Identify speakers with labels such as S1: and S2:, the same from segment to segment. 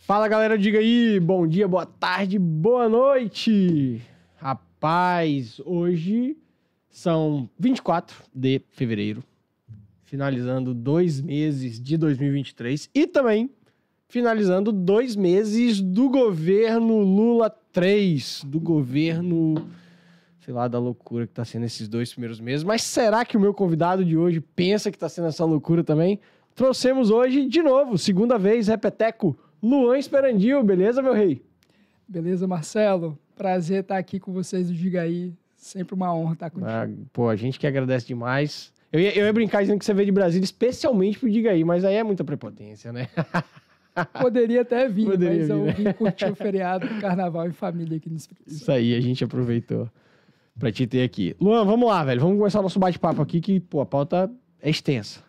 S1: Fala, galera, diga aí, bom dia, boa tarde, boa noite. Rapaz, hoje são 24 de fevereiro, finalizando 2 meses de 2023 e também finalizando 2 meses do governo Lula 3, do governo, sei lá, da loucura que tá sendo esses 2 primeiros meses. Mas será que o meu convidado de hoje pensa que tá sendo essa loucura também? Trouxemos hoje, de novo, segunda vez, repeteco, Luan Esperandil, beleza, meu rei?
S2: Beleza, Marcelo? Prazer estar aqui com vocês do Diga Aí. Sempre uma honra estar contigo.
S1: A gente que agradece demais. Eu ia brincar dizendo que você veio de Brasília especialmente pro Diga Aí, mas aí é muita prepotência, né?
S2: Poderia até vir, mas eu vim curtir o feriado, carnaval em família aqui no Espírito Santo.
S1: Isso aí, a gente aproveitou pra te ter aqui. Luan, vamos lá, velho. Vamos começar o nosso bate-papo aqui, que, a pauta é extensa.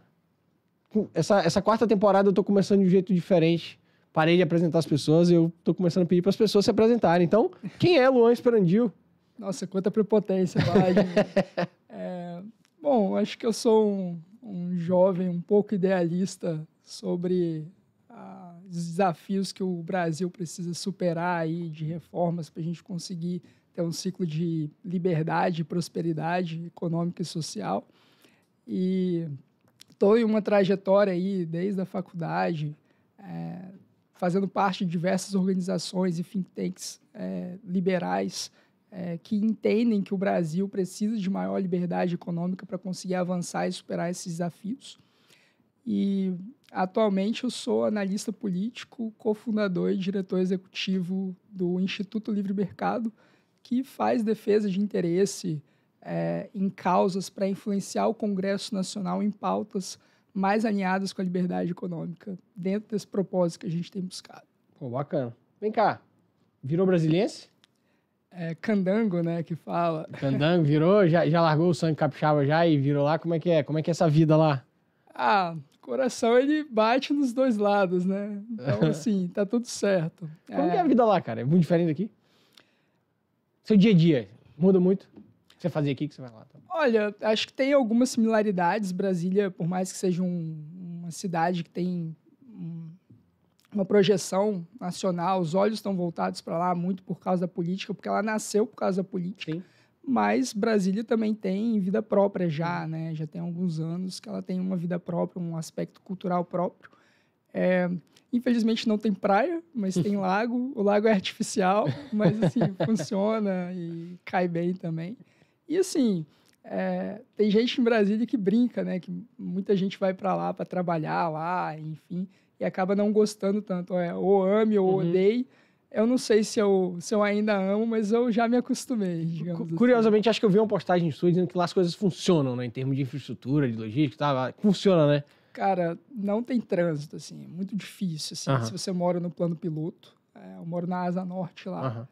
S1: Essa quarta temporada eu tô começando de um jeito diferente. Parei de apresentar as pessoas e eu tô começando a pedir para as pessoas se apresentarem. Então, quem é Luan Esperandil?
S2: Nossa, quanta prepotência. Bom, acho que eu sou um jovem um pouco idealista sobre os desafios que o Brasil precisa superar aí de reformas para a gente conseguir ter um ciclo de liberdade e prosperidade econômica e social. E estou em uma trajetória aí desde a faculdade, fazendo parte de diversas organizações e think tanks liberais que entendem que o Brasil precisa de maior liberdade econômica para conseguir avançar e superar esses desafios. E, atualmente, eu sou analista político, cofundador e diretor executivo do Instituto Livre Mercado, que faz defesa de interesse em causas para influenciar o Congresso Nacional em pautas mais alinhadas com a liberdade econômica, dentro desse propósito que a gente tem buscado.
S1: Pô, bacana. Vem cá, virou brasiliense?
S2: Candango, né, que fala.
S1: Candango, virou? Já largou o sangue capixaba já e virou lá? Como é que é? Como é que é essa vida lá?
S2: O coração, ele bate nos dois lados, né? Então, assim, tá tudo certo.
S1: Como que é a vida lá, cara? É muito diferente daqui? Seu dia a dia muda muito? O que você fazia aqui, que você vai lá? Tá?
S2: Olha, acho que tem algumas similaridades. Brasília, por mais que seja uma cidade que tem uma projeção nacional, os olhos estão voltados para lá muito por causa da política, porque ela nasceu por causa da política.
S1: Sim.
S2: Mas Brasília também tem vida própria já, né? Já tem alguns anos que ela tem uma vida própria, um aspecto cultural próprio. Infelizmente não tem praia, mas tem lago. O lago é artificial, mas assim, funciona e cai bem também. E assim, tem gente em Brasília que brinca, né? Que muita gente vai para lá para trabalhar lá, enfim, e acaba não gostando tanto. Ou ame ou odeie. Eu não sei se eu ainda amo, mas eu já me acostumei, digamos
S1: Curiosamente, acho que eu vi uma postagem sua dizendo que lá as coisas funcionam, né? Em termos de infraestrutura, de logística, tá? Funciona, né?
S2: Cara, não tem trânsito, assim, é muito difícil, assim, se você mora no plano piloto. Eu moro na Asa Norte lá.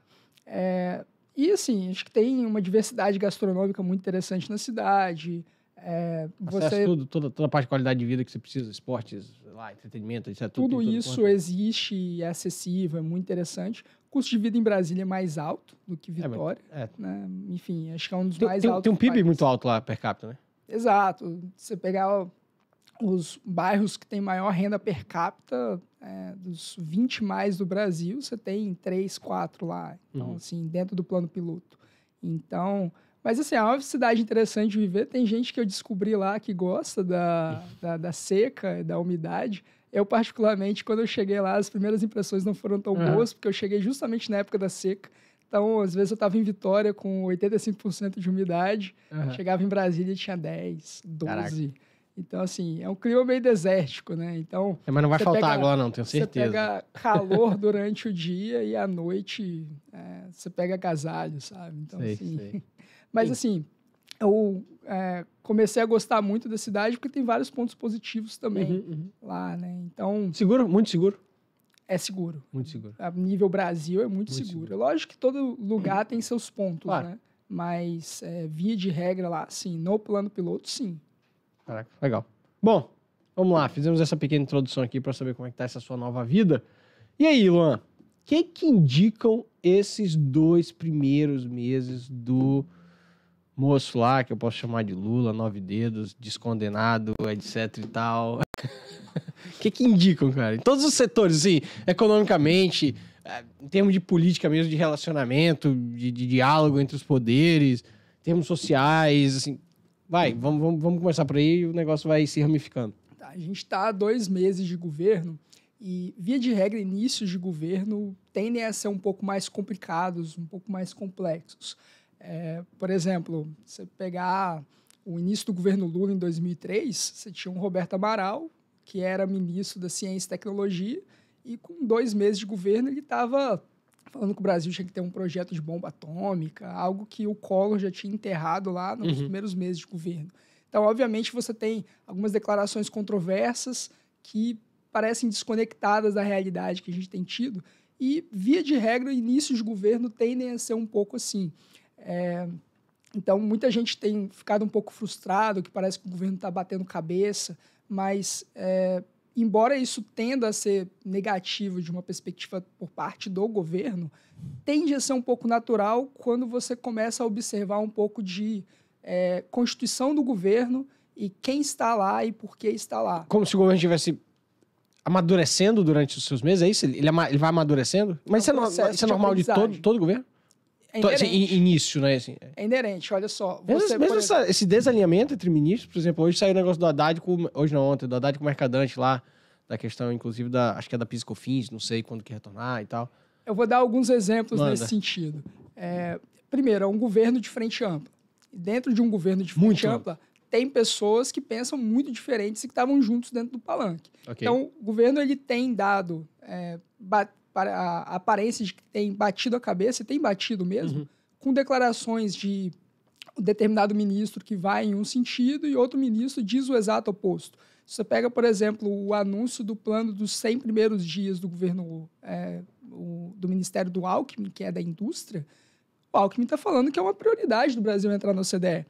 S2: E, assim, acho que tem uma diversidade gastronômica muito interessante na cidade.
S1: Toda a parte de qualidade de vida que você precisa, esportes, entretenimento, etc.
S2: Tudo isso existe e é acessível, é muito interessante. O custo de vida em Brasília é mais alto do que Vitória. Né? Enfim, acho que é um dos mais altos.
S1: Tem um PIB muito alto lá, per capita, né?
S2: Exato. Você pegar os bairros que têm maior renda per capita, dos 20 mais do Brasil, você tem 3, 4 lá. Então, assim, dentro do plano piloto. Então, mas assim, é uma cidade interessante de viver. Tem gente que eu descobri lá que gosta da seca, da umidade. Eu, particularmente, quando eu cheguei lá, as primeiras impressões não foram tão boas, porque eu cheguei justamente na época da seca. Então, às vezes eu estava em Vitória com 85% de umidade, chegava em Brasília e tinha 10, 12. Caraca. Então, assim, é um clima meio desértico, né? Então,
S1: mas não vai faltar água, não, tenho certeza.
S2: Você pega calor durante o dia e à noite você pega agasalho, sabe? Então, sei. Mas, assim, eu comecei a gostar muito da cidade porque tem vários pontos positivos também lá, né? Então...
S1: Seguro? Muito seguro?
S2: É seguro.
S1: Muito seguro.
S2: A nível Brasil é muito seguro. É lógico que todo lugar tem seus pontos, né? Mas, via de regra lá, sim. No plano piloto, sim.
S1: Caraca, legal. Bom, vamos lá. Fizemos essa pequena introdução aqui para saber como é que tá essa sua nova vida. E aí, Luan? O que indicam esses 2 primeiros meses do moço lá, que eu posso chamar de Lula, 9 dedos, descondenado, etc e tal? que indicam, cara? Em todos os setores, assim, economicamente, em termos de política mesmo, de relacionamento, de diálogo entre os poderes, em termos sociais, assim. Vamos começar por aí e o negócio vai se ramificando.
S2: Tá, a gente está há 2 meses de governo e, via de regra, inícios de governo tendem a ser um pouco mais complicados, um pouco mais complexos. Por exemplo, você pegar o início do governo Lula em 2003, você tinha um Roberto Amaral, que era ministro da Ciência e Tecnologia, e com 2 meses de governo ele estava falando que o Brasil tinha que ter um projeto de bomba atômica, algo que o Collor já tinha enterrado lá nos primeiros meses de governo. Então, obviamente, você tem algumas declarações controversas que parecem desconectadas da realidade que a gente tem tido e, via de regra, inícios de governo tendem a ser um pouco assim. Então, muita gente tem ficado um pouco frustrado, que parece que o governo está batendo cabeça, mas, embora isso tenda a ser negativo de uma perspectiva por parte do governo, tende a ser um pouco natural quando você começa a observar um pouco de constituição do governo e quem está lá e por que está lá.
S1: Como se o governo estivesse amadurecendo durante os seus meses, é isso? Ele vai amadurecendo? Mas isso é normal de todo governo?
S2: É inerente.
S1: Início, né? Assim.
S2: É inerente, olha só.
S1: Esse desalinhamento entre ministros, por exemplo, hoje saiu o negócio do Haddad ontem, do Haddad com o Mercadante lá, da questão, inclusive, acho que é da PIS/COFINS, não sei quando que retornar e tal.
S2: Eu vou dar alguns exemplos nesse sentido. Primeiro, é um governo de frente ampla. Dentro de um governo de frente ampla, tem pessoas que pensam muito diferentes e que estavam juntos dentro do palanque. Okay. Então, o governo ele tem dado para a aparência de que tem batido a cabeça, e tem batido mesmo, com declarações de um determinado ministro que vai em um sentido e outro ministro diz o exato oposto. Você pega, por exemplo, o anúncio do plano dos 100 primeiros dias do governo do Ministério do Alckmin, que é da indústria. O Alckmin está falando que é uma prioridade do Brasil entrar na OCDE.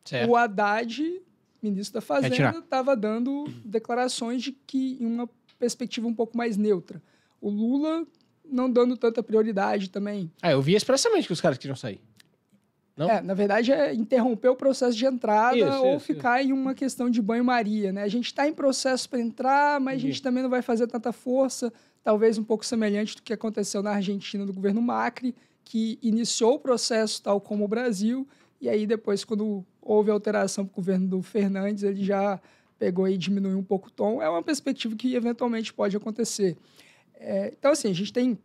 S2: Certo. O Haddad, ministro da Fazenda, estava dando declarações de que em uma perspectiva um pouco mais neutra. O Lula não dando tanta prioridade também.
S1: Eu vi expressamente que os caras queriam sair. Não?
S2: Na verdade, interromper o processo de entrada ou ficar em uma questão de banho-maria, né? A gente está em processo para entrar, mas a gente também não vai fazer tanta força, talvez um pouco semelhante do que aconteceu na Argentina do governo Macri, que iniciou o processo tal como o Brasil, e aí depois, quando houve alteração para o governo do Fernandes, ele já pegou e diminuiu um pouco o tom. É uma perspectiva que eventualmente pode acontecer. Então, assim, a gente tem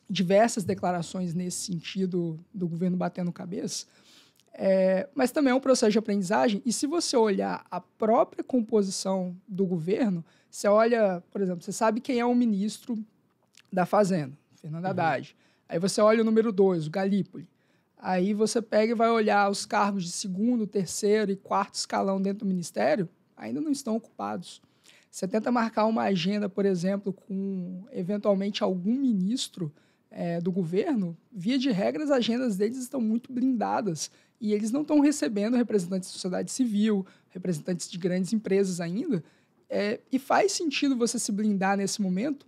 S2: diversas declarações nesse sentido do governo batendo cabeça, mas também é um processo de aprendizagem, e se você olhar a própria composição do governo, você olha, por exemplo, você sabe quem é o ministro da Fazenda, Fernando Haddad. Aí você olha o número 2, o Galípoli. Aí você pega e vai olhar os cargos de 2º, 3º e 4º escalão dentro do ministério, ainda não estão ocupados. Você tenta marcar uma agenda, por exemplo, com eventualmente algum ministro do governo, via de regra, as agendas deles estão muito blindadas e eles não estão recebendo representantes da sociedade civil, representantes de grandes empresas ainda, e faz sentido você se blindar nesse momento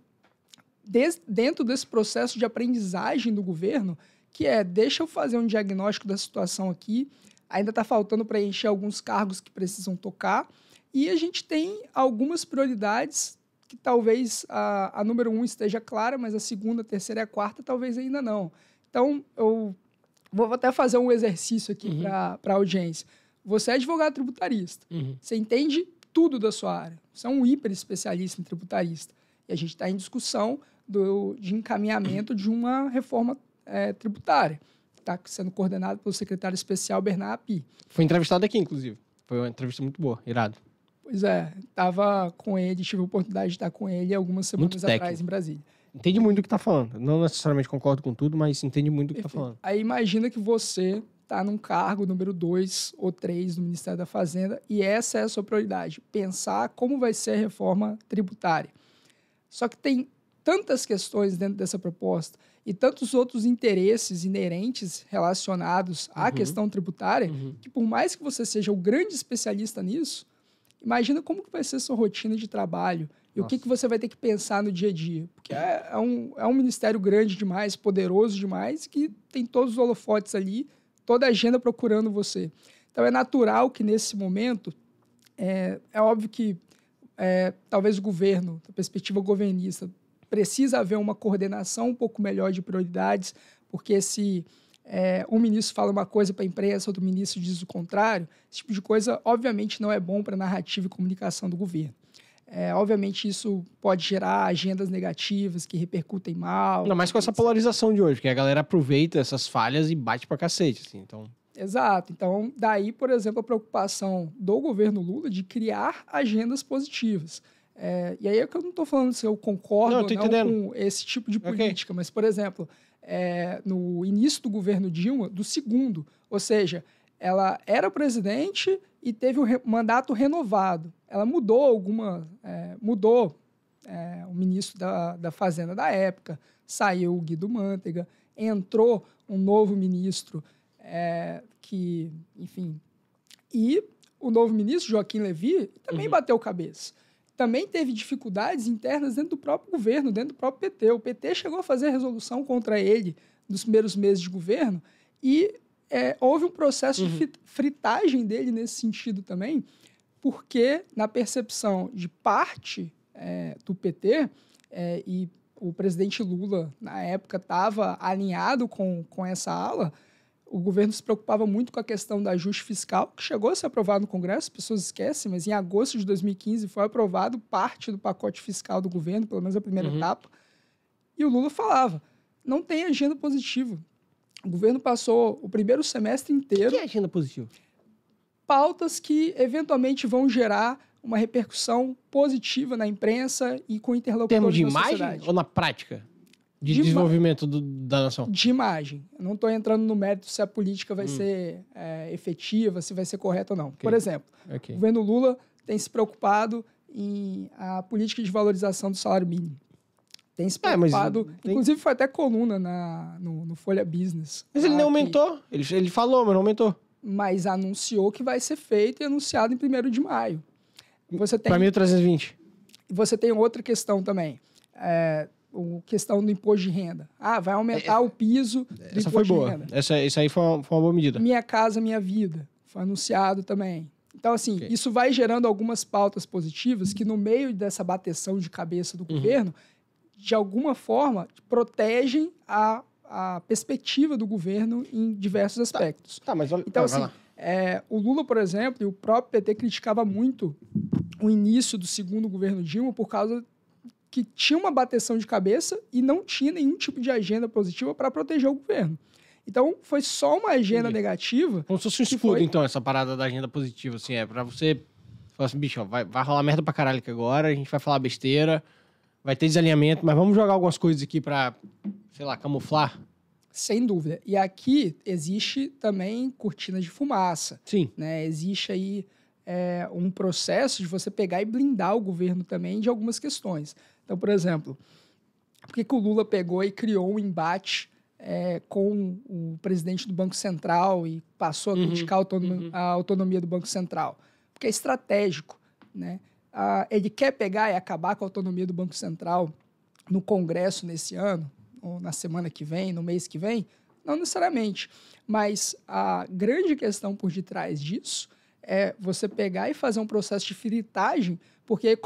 S2: dentro desse processo de aprendizagem do governo, que deixa eu fazer um diagnóstico da situação aqui, ainda está faltando preencher alguns cargos que precisam tocar, e a gente tem algumas prioridades que talvez a número 1 esteja clara, mas a 2ª, a 3ª e a 4ª talvez ainda não. Então, eu vou até fazer um exercício aqui para a audiência. Você é advogado tributarista, você entende tudo da sua área, você é um hiper especialista em tributarista, e a gente está em discussão de encaminhamento de uma reforma tributária, que está sendo coordenada pelo secretário especial Bernard Api.
S1: Foi entrevistado aqui, inclusive. Foi uma entrevista muito boa, irado.
S2: Pois estava com ele, tive a oportunidade de estar com ele algumas semanas atrás em Brasília.
S1: Entende muito do que está falando. Não necessariamente concordo com tudo, mas entende muito do que está falando.
S2: Aí imagina que você está num cargo número 2 ou 3 do Ministério da Fazenda e essa é a sua prioridade, pensar como vai ser a reforma tributária. Só que tem tantas questões dentro dessa proposta e tantos outros interesses inerentes relacionados à questão tributária, que por mais que você seja o grande especialista nisso, imagina como que vai ser a sua rotina de trabalho e o que você vai ter que pensar no dia a dia. Porque é um ministério grande demais, poderoso demais, que tem todos os holofotes ali, toda a agenda procurando você. Então, é natural que, nesse momento, é óbvio que talvez o governo, da perspectiva governista, precisa haver uma coordenação um pouco melhor de prioridades, porque se um ministro fala uma coisa para a imprensa, outro ministro diz o contrário, esse tipo de coisa, obviamente, não é bom para a narrativa e comunicação do governo. Obviamente, isso pode gerar agendas negativas que repercutem mal.
S1: Ainda mais com essa polarização de hoje, que a galera aproveita essas falhas e bate pra cacete, assim, então...
S2: Exato. Então, daí, por exemplo, a preocupação do governo Lula de criar agendas positivas. E aí é que eu não estou falando se eu concordo ou não com esse tipo de política, mas, por exemplo, no início do governo Dilma, do segundo, ou seja, ela era presidente e teve o mandato renovado. Ela mudou o ministro da Fazenda da época, saiu o Guido Mantega, entrou um novo ministro e o novo ministro, Joaquim Levy, também bateu cabeça. Também teve dificuldades internas dentro do próprio governo, dentro do próprio PT. O PT chegou a fazer resolução contra ele nos primeiros meses de governo e houve um processo de fritagem dele nesse sentido também, porque na percepção de parte do PT, e o presidente Lula, na época, estava alinhado com essa ala, o governo se preocupava muito com a questão do ajuste fiscal, que chegou a ser aprovado no Congresso, as pessoas esquecem, mas em agosto de 2015 foi aprovado parte do pacote fiscal do governo, pelo menos a primeira etapa, e o Lula falava, não tem agenda positiva. O governo passou o primeiro semestre inteiro...
S1: O que é agenda positiva?
S2: Pautas que, eventualmente, vão gerar uma repercussão positiva na imprensa e com interlocutores da sociedade. Em termos de imagem
S1: ou na prática? De desenvolvimento da nação?
S2: De imagem. Eu não estou entrando no mérito se a política vai ser efetiva, se vai ser correta ou não. Por exemplo, o governo Lula tem se preocupado em a política de valorização do salário mínimo. Tem se preocupado... Inclusive, foi até coluna no Folha Business.
S1: Mas ele não aumentou. Ele falou, mas não aumentou.
S2: Mas anunciou que vai ser feito e anunciado em 1º de maio.
S1: Para 1.320.
S2: Você tem outra questão também. A questão do imposto de renda. Vai aumentar o piso do
S1: essa
S2: imposto
S1: foi boa.
S2: de renda.
S1: Essa aí foi uma boa medida.
S2: Minha Casa Minha Vida. Foi anunciado também. Então, assim, isso vai gerando algumas pautas positivas que, no meio dessa bateção de cabeça do governo, de alguma forma, protegem a perspectiva do governo em diversos aspectos.
S1: Mas olha,
S2: então, assim, o Lula, por exemplo, e o próprio PT criticava muito o início do segundo governo Dilma por causa que tinha uma bateção de cabeça e não tinha nenhum tipo de agenda positiva para proteger o governo. Então, foi só uma agenda negativa.
S1: Como se fosse um escudo, então, essa parada da agenda positiva, assim, para você falar assim, bicho, ó, vai rolar merda pra caralho aqui agora, a gente vai falar besteira, vai ter desalinhamento, mas vamos jogar algumas coisas aqui pra, sei lá, camuflar.
S2: Sem dúvida. E aqui existe também cortina de fumaça.
S1: Sim.
S2: Né? Existe aí um processo de você pegar e blindar o governo também de algumas questões. Então, por exemplo, por que o Lula pegou e criou um embate com o presidente do Banco Central e passou a criticar a autonomia do Banco Central? Porque é estratégico, né? Ele quer pegar e acabar com a autonomia do Banco Central no Congresso nesse ano, ou na semana que vem, no mês que vem? Não necessariamente. Mas a grande questão por detrás disso é você pegar e fazer um processo de fritagem, porque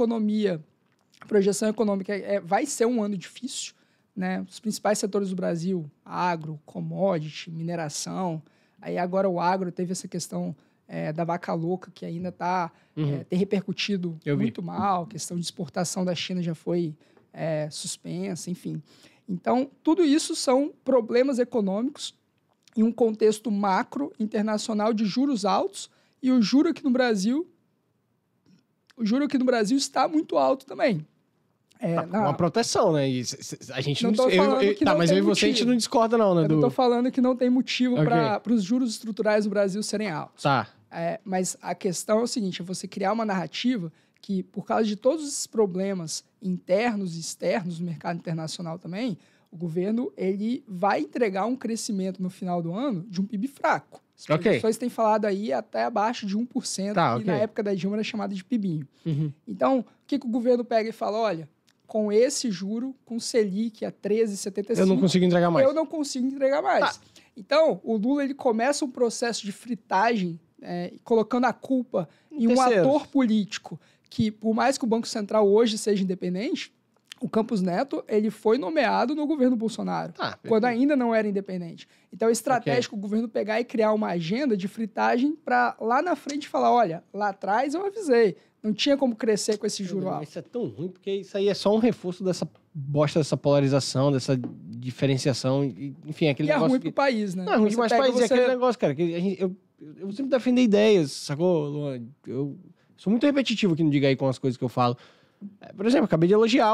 S2: a projeção econômica vai ser um ano difícil, né? Os principais setores do Brasil, agro, commodity, mineração, aí agora o agro teve essa questão da vaca louca, que ainda tem repercutido muito mal, a questão de exportação da China já foi suspensa, enfim. Então, tudo isso são problemas econômicos em um contexto macro internacional de juros altos, e o juro aqui no Brasil está muito alto também.
S1: Uma proteção, né? E a gente
S2: não tô falando que não
S1: mas
S2: tem
S1: eu e você, a gente não discorda não, né?
S2: Eu não estou falando que não tem motivo para os juros estruturais no Brasil serem altos.
S1: Tá.
S2: Mas a questão é o seguinte, é você criar uma narrativa que, por causa de todos esses problemas internos e externos no mercado internacional também, o governo ele vai entregar um crescimento no final do ano de um PIB fraco. As projeções têm falado aí até abaixo de 1%, que na época da Dilma era chamado de PIBinho. Então, o que o governo pega e fala? Olha, com esse juro, com Selic a 13,75...
S1: Eu não consigo entregar mais.
S2: Eu não consigo entregar mais. Então, o Lula ele começa um processo de fritagem, colocando a culpa em um ator político que, por mais que o Banco Central hoje seja independente, o Campos Neto ele foi nomeado no governo Bolsonaro, quando ainda não era independente. Então é estratégico o governo pegar e criar uma agenda de fritagem para lá na frente falar, olha, lá atrás eu avisei, não tinha como crescer com esse juro alto.
S1: Isso é tão ruim, porque isso aí é só um reforço dessa bosta, dessa polarização, dessa diferenciação, enfim, aquele negócio...
S2: E é ruim pro país, né?
S1: Não, é ruim demais pro país, é aquele negócio, cara, que eu sempre defendo ideias, sacou, Luan? Eu sou muito repetitivo aqui no Diga Aí com as coisas que eu falo. Por exemplo, acabei de elogiar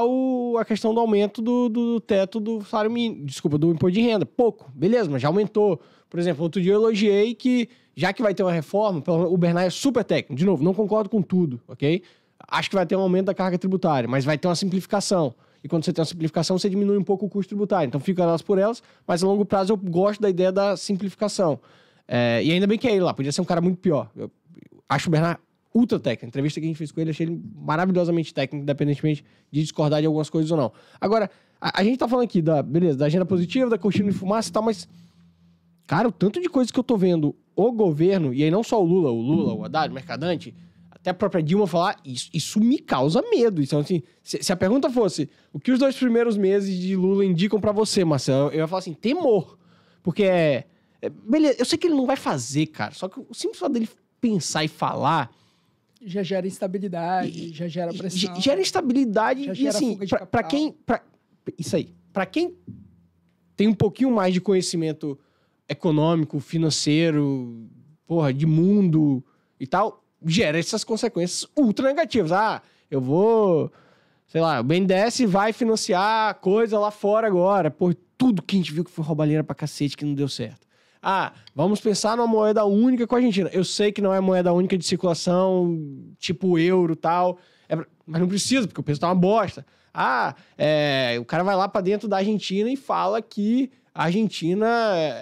S1: a questão do aumento do teto do salário mínimo, desculpa, do imposto de renda. Pouco, beleza, mas já aumentou. Por exemplo, outro dia eu elogiei que, já que vai ter uma reforma, o Bernard é super técnico. De novo, não concordo com tudo, ok? Acho que vai ter um aumento da carga tributária, mas vai ter uma simplificação. E quando você tem uma simplificação, você diminui um pouco o custo tributário. Então fica elas por elas, mas a longo prazo eu gosto da ideia da simplificação. E ainda bem que é ele lá, podia ser um cara muito pior. Eu acho o Bernard ultra técnico. A entrevista que a gente fez com ele, achei ele maravilhosamente técnico, independentemente de discordar de algumas coisas ou não. Agora, a gente tá falando aqui da agenda positiva, da cortina de fumaça e tal, mas, cara, o tanto de coisas que eu tô vendo o governo, e aí não só o Lula, o Haddad, o Mercadante, até a própria Dilma falar, isso me causa medo. Então, assim, se a pergunta fosse, o que os 2 primeiros meses de Lula indicam pra você, Marcelo? Eu ia falar assim, temor. Porque beleza, eu sei que ele não vai fazer, cara, só que o simples fato dele pensar e falar...
S2: Já gera instabilidade, já gera pressão.
S1: Gera instabilidade
S2: já
S1: e
S2: gera
S1: assim,
S2: fuga de
S1: pra quem... isso aí. Pra quem tem um pouquinho mais de conhecimento econômico, financeiro, porra, de mundo e tal, gera essas consequências ultra negativas. Eu vou... Sei lá, o BNDES vai financiar coisa lá fora agora. Por tudo que a gente viu que foi roubalheira pra cacete, que não deu certo. Vamos pensar numa moeda única com a Argentina. Eu sei que não é moeda única de circulação, tipo euro e tal, mas não precisa, porque o preço tá uma bosta. O cara vai lá pra dentro da Argentina e fala que a Argentina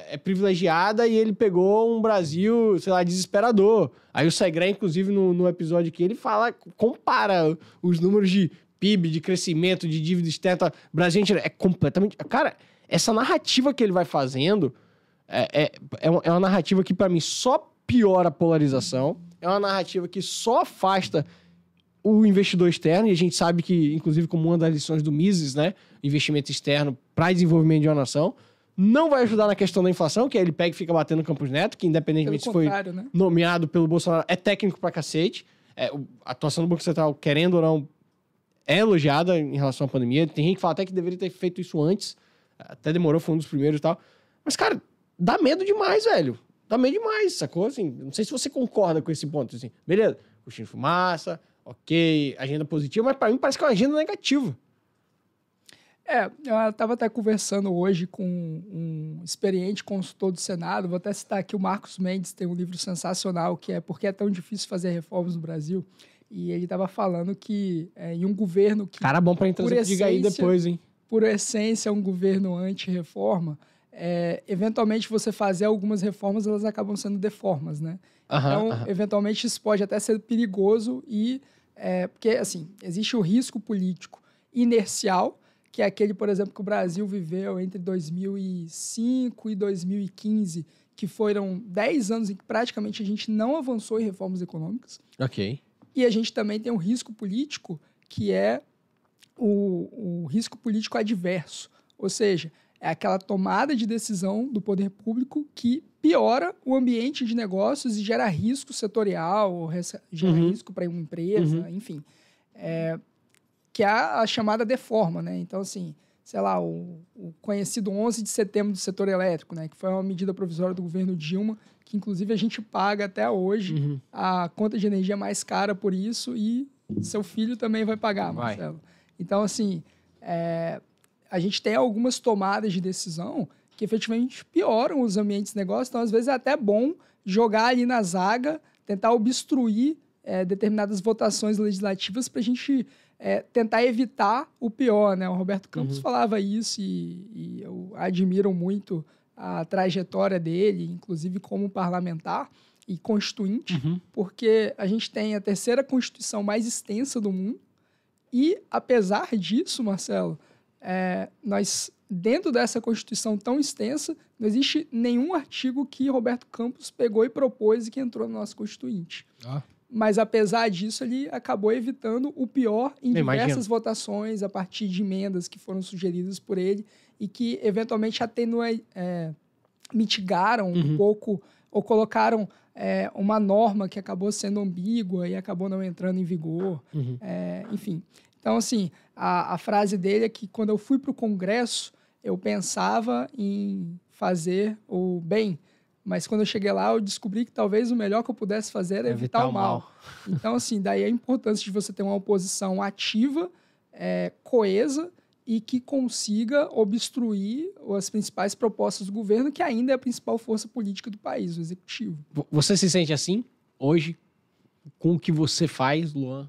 S1: é privilegiada e ele pegou um Brasil, sei lá, desesperador. Aí o Segré, inclusive, no episódio aqui, ele compara os números de PIB, de crescimento, de dívida externa. Brasil e Argentina é completamente... Cara, essa narrativa que ele vai fazendo... É uma narrativa que, para mim, só piora a polarização. É uma narrativa que só afasta o investidor externo. E a gente sabe que, inclusive, como uma das lições do Mises, né? Investimento externo para desenvolvimento de uma nação. Não vai ajudar na questão da inflação, que aí ele pega e fica batendo no Campos Neto, que independentemente se foi nomeado pelo Bolsonaro, é técnico pra cacete. A atuação do Banco Central, querendo ou não, é elogiada em relação à pandemia. Tem gente que fala até que deveria ter feito isso antes. Até demorou, foi um dos primeiros e tal. Mas, cara... Dá medo demais, velho. Dá medo demais, sacou? Assim, não sei se você concorda com esse ponto. Assim, beleza, cortina de fumaça, ok, agenda positiva, mas pra mim parece que é uma agenda negativa.
S2: Eu estava até conversando hoje com um experiente consultor do Senado, vou até citar aqui o Marcos Mendes, tem um livro sensacional que é Por que é tão difícil fazer reformas no Brasil? E ele estava falando que em um governo que...
S1: Cara bom pra entrar no Diga Aí depois, hein?
S2: Por essência, é um governo anti-reforma, eventualmente você fazer algumas reformas, elas acabam sendo deformas, né? Eventualmente isso pode até ser perigoso porque, assim, existe o risco político inercial, que é aquele, por exemplo, que o Brasil viveu entre 2005 e 2015, que foram 10 anos em que praticamente a gente não avançou em reformas econômicas.
S1: Ok.
S2: E a gente também tem um risco político, que é o risco político adverso, ou seja, é aquela tomada de decisão do poder público que piora o ambiente de negócios e gera risco setorial, gera risco para uma empresa, enfim. Que é a chamada deforma, né? Então, assim, sei lá, o conhecido 11 de setembro do setor elétrico, né? Que foi uma medida provisória do governo Dilma, que inclusive a gente paga até hoje a conta de energia mais cara por isso e seu filho também vai pagar, Marcelo. Então, assim... a gente tem algumas tomadas de decisão que efetivamente pioram os ambientes de negócio, então às vezes é até bom jogar ali na zaga, tentar obstruir determinadas votações legislativas para a gente tentar evitar o pior, né? O Roberto Campos falava isso e eu admiro muito a trajetória dele, inclusive como parlamentar e constituinte, porque a gente tem a terceira Constituição mais extensa do mundo e, apesar disso, Marcelo, nós, dentro dessa Constituição tão extensa, não existe nenhum artigo que Roberto Campos pegou e propôs e que entrou no nosso Constituinte. mas apesar disso, ele acabou evitando o pior em diversas votações a partir de emendas que foram sugeridas por ele e que, eventualmente, mitigaram um pouco ou colocaram uma norma que acabou sendo ambígua e acabou não entrando em vigor. Enfim. Então, assim, a frase dele é que quando eu fui para o Congresso, eu pensava em fazer o bem, mas quando eu cheguei lá, eu descobri que talvez o melhor que eu pudesse fazer era evitar o mal. Então, assim, daí a importância de você ter uma oposição ativa, coesa, e que consiga obstruir as principais propostas do governo, que ainda é a principal força política do país, o executivo.
S1: Você se sente assim, hoje, com o que você faz, Luan?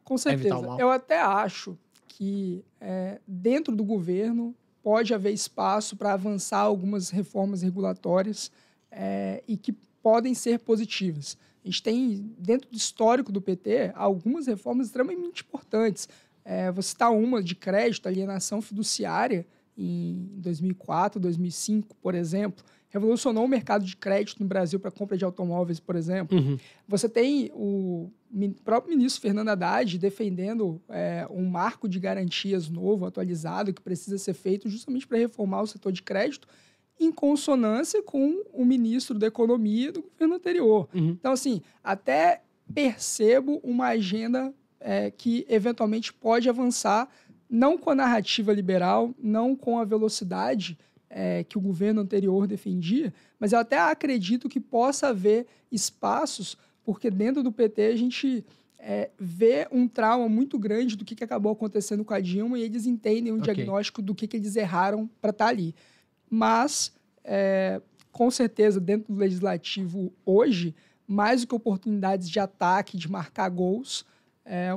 S2: Com certeza. Eu até acho que dentro do governo pode haver espaço para avançar algumas reformas regulatórias e que podem ser positivas. A gente tem, dentro do histórico do PT, algumas reformas extremamente importantes. Vou citar uma de crédito, alienação fiduciária, em 2004, 2005, por exemplo. Revolucionou o mercado de crédito no Brasil para compra de automóveis, por exemplo. Você tem o próprio ministro Fernando Haddad defendendo um marco de garantias novo, atualizado, que precisa ser feito justamente para reformar o setor de crédito, em consonância com o ministro da Economia do governo anterior. Então, assim, até percebo uma agenda que eventualmente pode avançar, não com a narrativa liberal, não com a velocidade que o governo anterior defendia, mas eu até acredito que possa haver espaços, porque dentro do PT a gente vê um trauma muito grande do que acabou acontecendo com a Dilma e eles entendem um diagnóstico do que eles erraram para estar ali. Mas, com certeza, dentro do legislativo hoje, mais do que oportunidades de ataque, de marcar gols,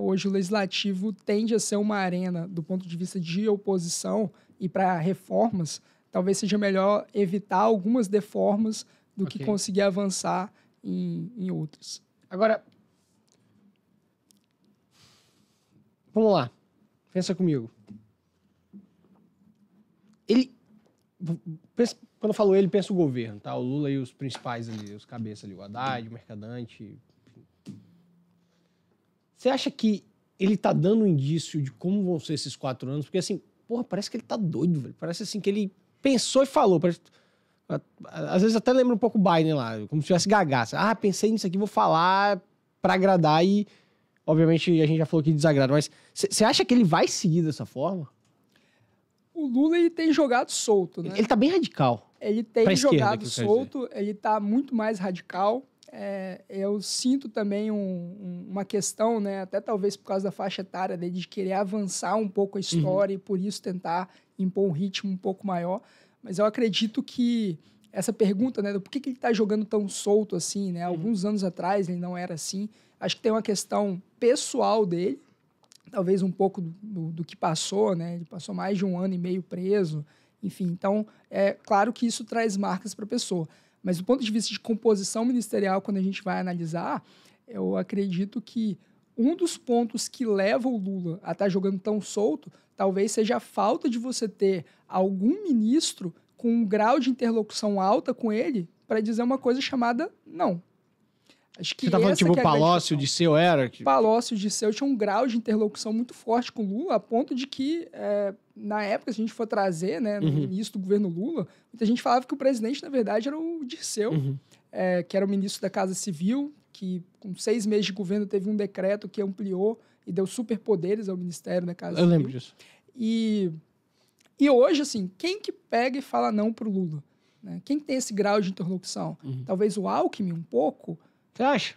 S2: hoje o legislativo tende a ser uma arena do ponto de vista de oposição e para reformas, talvez seja melhor evitar algumas deformas do que conseguir avançar em outras.
S1: Agora, vamos lá. Pensa comigo. Quando eu falo ele, pensa o governo, tá? O Lula e os principais ali, os cabeças ali, o Haddad, o Mercadante. Você acha que ele tá dando um indício de como vão ser esses 4 anos? Porque, assim, porra, parece que ele tá doido, velho. Parece, assim, que ele pensou e falou. Às vezes até lembra um pouco o Biden lá, como se tivesse gagaço. Pensei nisso aqui, vou falar pra agradar e, obviamente, a gente já falou que desagrada. Mas você acha que ele vai seguir dessa forma?
S2: O Lula, ele tem jogado solto, né?
S1: Ele tá bem radical.
S2: Ele tem jogado solto, ele tá muito mais radical. Eu sinto também uma questão, né, até talvez por causa da faixa etária dele, de querer avançar um pouco a história e por isso tentar impor um ritmo um pouco maior. Mas eu acredito que essa pergunta, né, do por que ele está jogando tão solto assim, né? Alguns anos atrás ele não era assim. Acho que tem uma questão pessoal dele, talvez um pouco do que passou, né? Ele passou mais de 1 ano e meio preso, enfim. Então, é claro que isso traz marcas para a pessoa. Mas do ponto de vista de composição ministerial, quando a gente vai analisar, eu acredito que um dos pontos que leva o Lula a estar jogando tão solto, talvez seja a falta de você ter algum ministro com um grau de interlocução alta com ele para dizer uma coisa chamada não. Acho que
S1: você tá falando tipo o Palocci, o Disseu era?
S2: Palocci e o Disseu tinha um grau de interlocução muito forte com o Lula, a ponto de que, na época, se a gente for trazer, né, no início do governo Lula, muita gente falava que o presidente, na verdade, era o Disseu, que era o ministro da Casa Civil, que com 6 meses de governo teve um decreto que ampliou e deu superpoderes ao Ministério da Casa Civil.
S1: Eu lembro disso.
S2: E hoje, assim, quem que pega e fala não pro Lula? Né? Quem tem esse grau de interlocução? Talvez o Alckmin um pouco.
S1: Você acha?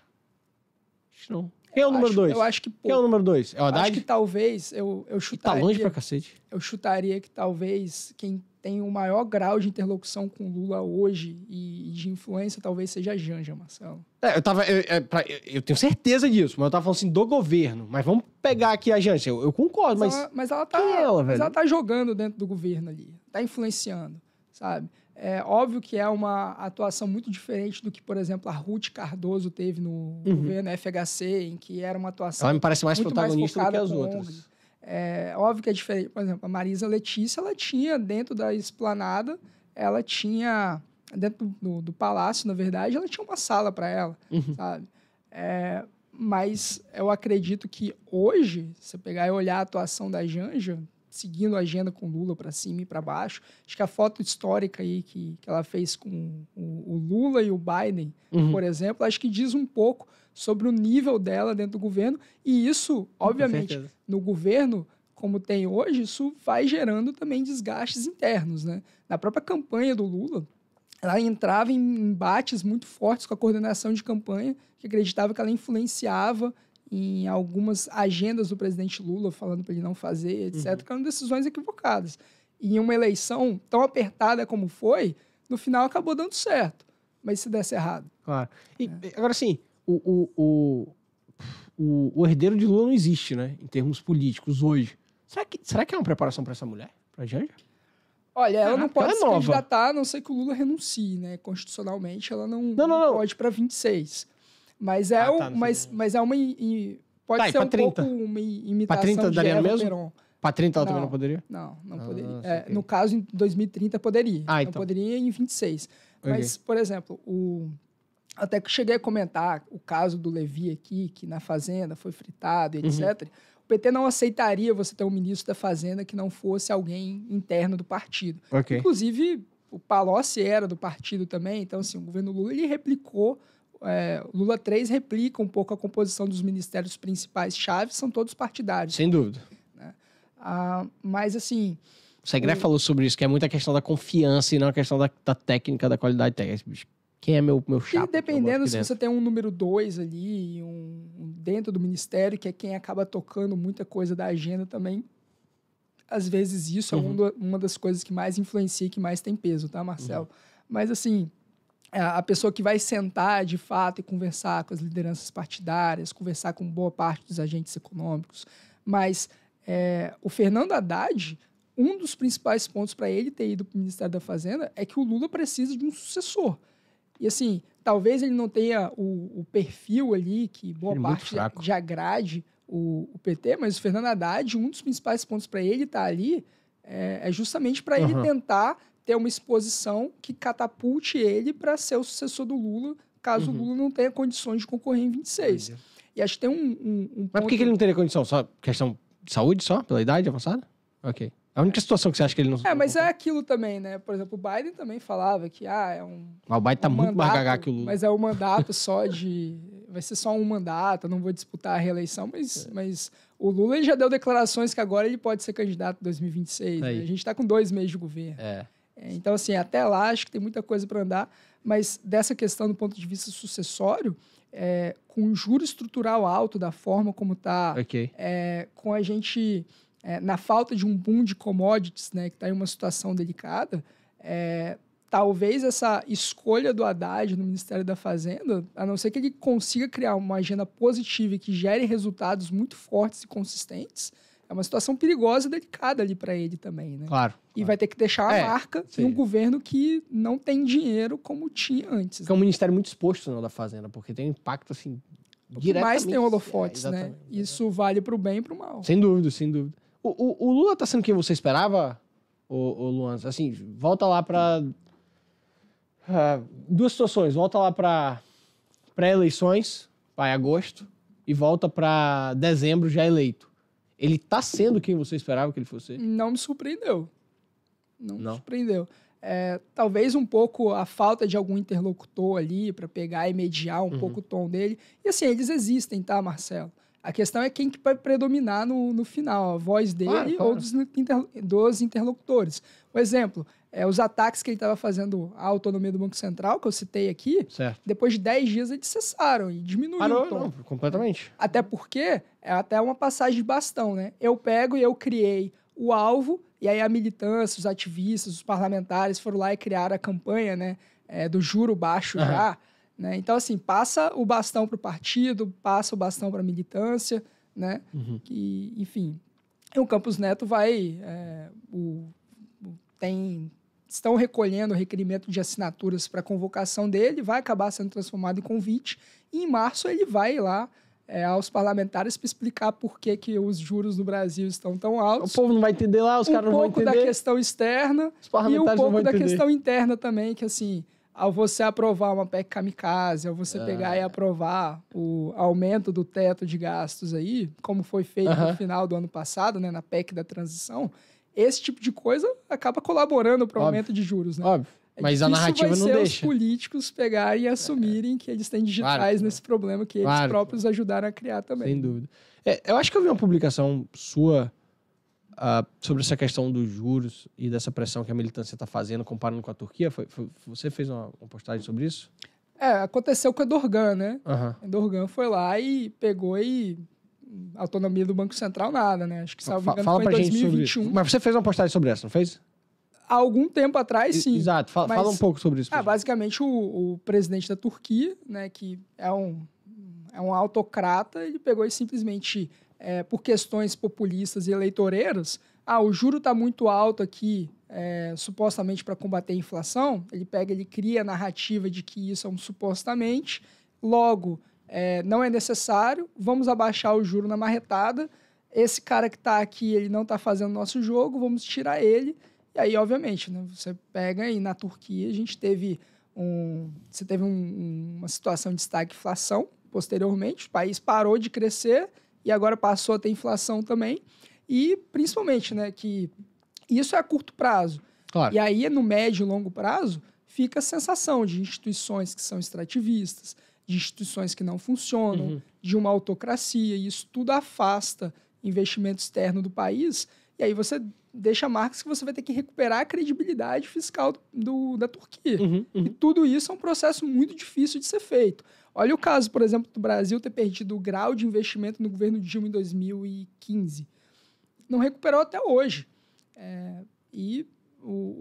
S1: Acho que não. Quem é o número 2?
S2: Eu acho que pouco.
S1: Quem é o número 2? É o Haddad?
S2: Acho que talvez eu chutaria...
S1: Tá longe pra cacete.
S2: Eu chutaria que talvez quem tem o maior grau de interlocução com o Lula hoje e de influência talvez seja a Janja, Marcelo.
S1: Eu tenho certeza disso, mas eu tava falando assim do governo. Mas vamos pegar aqui a Janja. Eu concordo,
S2: mas ela tá...
S1: Quem é ela, velho?
S2: Mas ela tá jogando dentro do governo ali. Tá influenciando, sabe? É óbvio que é uma atuação muito diferente do que, por exemplo, a Ruth Cardoso teve no governo FHC, em que era uma atuação...
S1: Ela me parece mais
S2: muito
S1: protagonista
S2: mais
S1: do que as outras.
S2: É óbvio que é diferente. Por exemplo, a Marisa Letícia, ela tinha dentro da esplanada, ela tinha, dentro do palácio, na verdade, ela tinha uma sala para ela, sabe? Mas eu acredito que hoje, se você pegar e olhar a atuação da Janja, seguindo a agenda com Lula para cima e para baixo, acho que a foto histórica aí que ela fez com o Lula e o Biden, por exemplo, acho que diz um pouco sobre o nível dela dentro do governo. E isso, obviamente, no governo, como tem hoje, isso vai gerando também desgastes internos, né? Na própria campanha do Lula, ela entrava em embates muito fortes com a coordenação de campanha, que acreditava que ela influenciava em algumas agendas do presidente Lula, falando para ele não fazer, etc., que eram decisões equivocadas. E em uma eleição tão apertada como foi, no final acabou dando certo. Mas se desse errado?
S1: Claro. E, agora, assim, o herdeiro de Lula não existe, né? Em termos políticos, hoje. Será que é uma preparação para essa mulher? Para Janja?
S2: Olha, ela não pode se candidatar, a não ser que o Lula renuncie, né? Constitucionalmente, ela não pode para 26. Mas é, mas é uma... Pode ser um 30. Pouco uma imitação
S1: 30
S2: de Eva
S1: mesmo?
S2: Peron.
S1: Para 30 ela também não poderia?
S2: Não poderia. No caso, em 2030 poderia. Não
S1: então.
S2: poderia em 26. Mas, por exemplo, até que cheguei a comentar o caso do Levi aqui, que na Fazenda foi fritado, etc. O PT não aceitaria você ter um ministro da Fazenda que não fosse alguém interno do partido. Inclusive, o Palocci era do partido também. Então, assim, o governo Lula, ele replicou... Lula 3 replica um pouco a composição dos ministérios principais chaves, são todos partidários.
S1: Sem dúvida.
S2: Né? Mas, assim...
S1: O Segré falou sobre isso, que é muita questão da confiança e não a questão da técnica, da qualidade técnica. Quem é meu chapa?
S2: E dependendo se você tem um número 2 ali, dentro do ministério, que é quem acaba tocando muita coisa da agenda também, às vezes isso é uma das coisas que mais influencia e que mais tem peso, tá, Marcelo? Mas, assim... a pessoa que vai sentar, de fato, e conversar com as lideranças partidárias, conversar com boa parte dos agentes econômicos. Mas o Fernando Haddad, um dos principais pontos para ele ter ido para o Ministério da Fazenda é que o Lula precisa de um sucessor. E, assim, talvez ele não tenha o perfil ali que boa parte já agrade o PT, mas o Fernando Haddad, um dos principais pontos para ele estar ali é justamente para ele tentar... ter uma exposição que catapulte ele para ser o sucessor do Lula, caso o Lula não tenha condições de concorrer em 26. E acho que tem um ponto...
S1: Mas por que ele não teria condição? Só questão de saúde, só? Pela idade avançada? Ok. A única situação que você acha que ele não...
S2: mas é aquilo também, né? Por exemplo, o Biden também falava que
S1: o Biden tá muito mais gagá que o Lula.
S2: Mas é um mandato só de... Vai ser só um mandato, não vou disputar a reeleição, mas o Lula ele já deu declarações que agora ele pode ser candidato em 2026. Né? A gente tá com 2 meses de governo. Então, assim, até lá acho que tem muita coisa para andar, mas dessa questão do ponto de vista sucessório, com o juro estrutural alto da forma como está, com a gente, na falta de um boom de commodities, né, que está em uma situação delicada, talvez essa escolha do Haddad no Ministério da Fazenda, a não ser que ele consiga criar uma agenda positiva e que gere resultados muito fortes e consistentes, é uma situação perigosa e delicada ali para ele também, né?
S1: Claro.
S2: E vai ter que deixar a marca em um governo que não tem dinheiro como tinha antes.
S1: Que é um ministério muito exposto, não, da Fazenda, porque tem um impacto, assim, diretamente...
S2: mais tem holofotes, né? Isso vale para o bem e para o mal.
S1: Sem dúvida, sem dúvida. O Lula tá sendo quem você esperava, o Luan? Assim, volta lá para... 2 situações. Volta lá para pré-eleições, vai agosto, e volta para dezembro já eleito. Ele tá sendo quem você esperava que ele fosse?
S2: Não me surpreendeu. Não me surpreendeu. Talvez um pouco a falta de algum interlocutor ali para pegar e mediar um pouco o tom dele. E assim, eles existem, tá, Marcelo? A questão é quem que vai predominar no final, a voz dele ou dos interlocutores. Por exemplo, os ataques que ele estava fazendo à autonomia do Banco Central, que eu citei aqui, depois de 10 dias eles cessaram e diminuíram o tom.
S1: Não, completamente.
S2: Até porque é até uma passagem de bastão, né? Eu pego e eu criei o alvo, e aí a militância, os ativistas, os parlamentares foram lá e criaram a campanha, né, do juro baixo já. Né? Então, assim, passa o bastão para o partido, passa o bastão para a militância, né? Que, enfim, o Campos Neto vai... estão recolhendo o requerimento de assinaturas para a convocação dele, vai acabar sendo transformado em convite, e em março ele vai lá aos parlamentares para explicar por que os juros no Brasil estão tão altos.
S1: O povo não vai entender lá, os caras não vão entender.
S2: Um pouco da questão externa
S1: os parlamentares
S2: e um pouco da
S1: entender.
S2: Questão interna também, que assim... ao você aprovar uma PEC kamikaze, ao você pegar e aprovar o aumento do teto de gastos aí, como foi feito no final do ano passado, né, na PEC da transição, esse tipo de coisa acaba colaborando para o aumento de juros, né?
S1: Óbvio. Mas a narrativa não deixa.
S2: Os políticos pegarem e assumirem que eles têm digitais nesse problema que eles próprios ajudaram a criar também.
S1: Sem dúvida. Eu acho que eu vi uma publicação sua sobre essa questão dos juros e dessa pressão que a militância está fazendo comparando com a Turquia. Você fez uma postagem sobre isso?
S2: Aconteceu com o Erdogan, né?
S1: Uhum.
S2: Erdogan foi lá e pegou e... autonomia do Banco Central, nada, né? Acho que, salvo engano,
S1: fala
S2: foi em
S1: pra
S2: 2021.
S1: gente sobre... Mas você fez uma postagem sobre essa, não fez?
S2: Há algum tempo atrás, sim.
S1: Exato. Fala um pouco sobre isso.
S2: Basicamente, o presidente da Turquia, né, que é um autocrata, ele pegou e simplesmente, por questões populistas e eleitoreiras, o juro está muito alto aqui, supostamente para combater a inflação, ele cria a narrativa de que isso é um supostamente, logo, não é necessário, vamos abaixar o juro na marretada, esse cara que está aqui, ele não está fazendo nosso jogo, vamos tirar ele. E aí, obviamente, né, você pega aí na Turquia, a gente teve uma situação de estagflação posteriormente, o país parou de crescer e agora passou a ter inflação também. E, principalmente, né, que isso é a curto prazo.
S1: Claro.
S2: E aí, no médio e longo prazo, fica a sensação de instituições que são extrativistas, de instituições que não funcionam, de uma autocracia, e isso tudo afasta investimento externo do país, e aí você deixa marcas que você vai ter que recuperar a credibilidade fiscal da Turquia. E tudo isso é um processo muito difícil de ser feito. Olha o caso, por exemplo, do Brasil ter perdido o grau de investimento no governo Dilma em 2015. Não recuperou até hoje.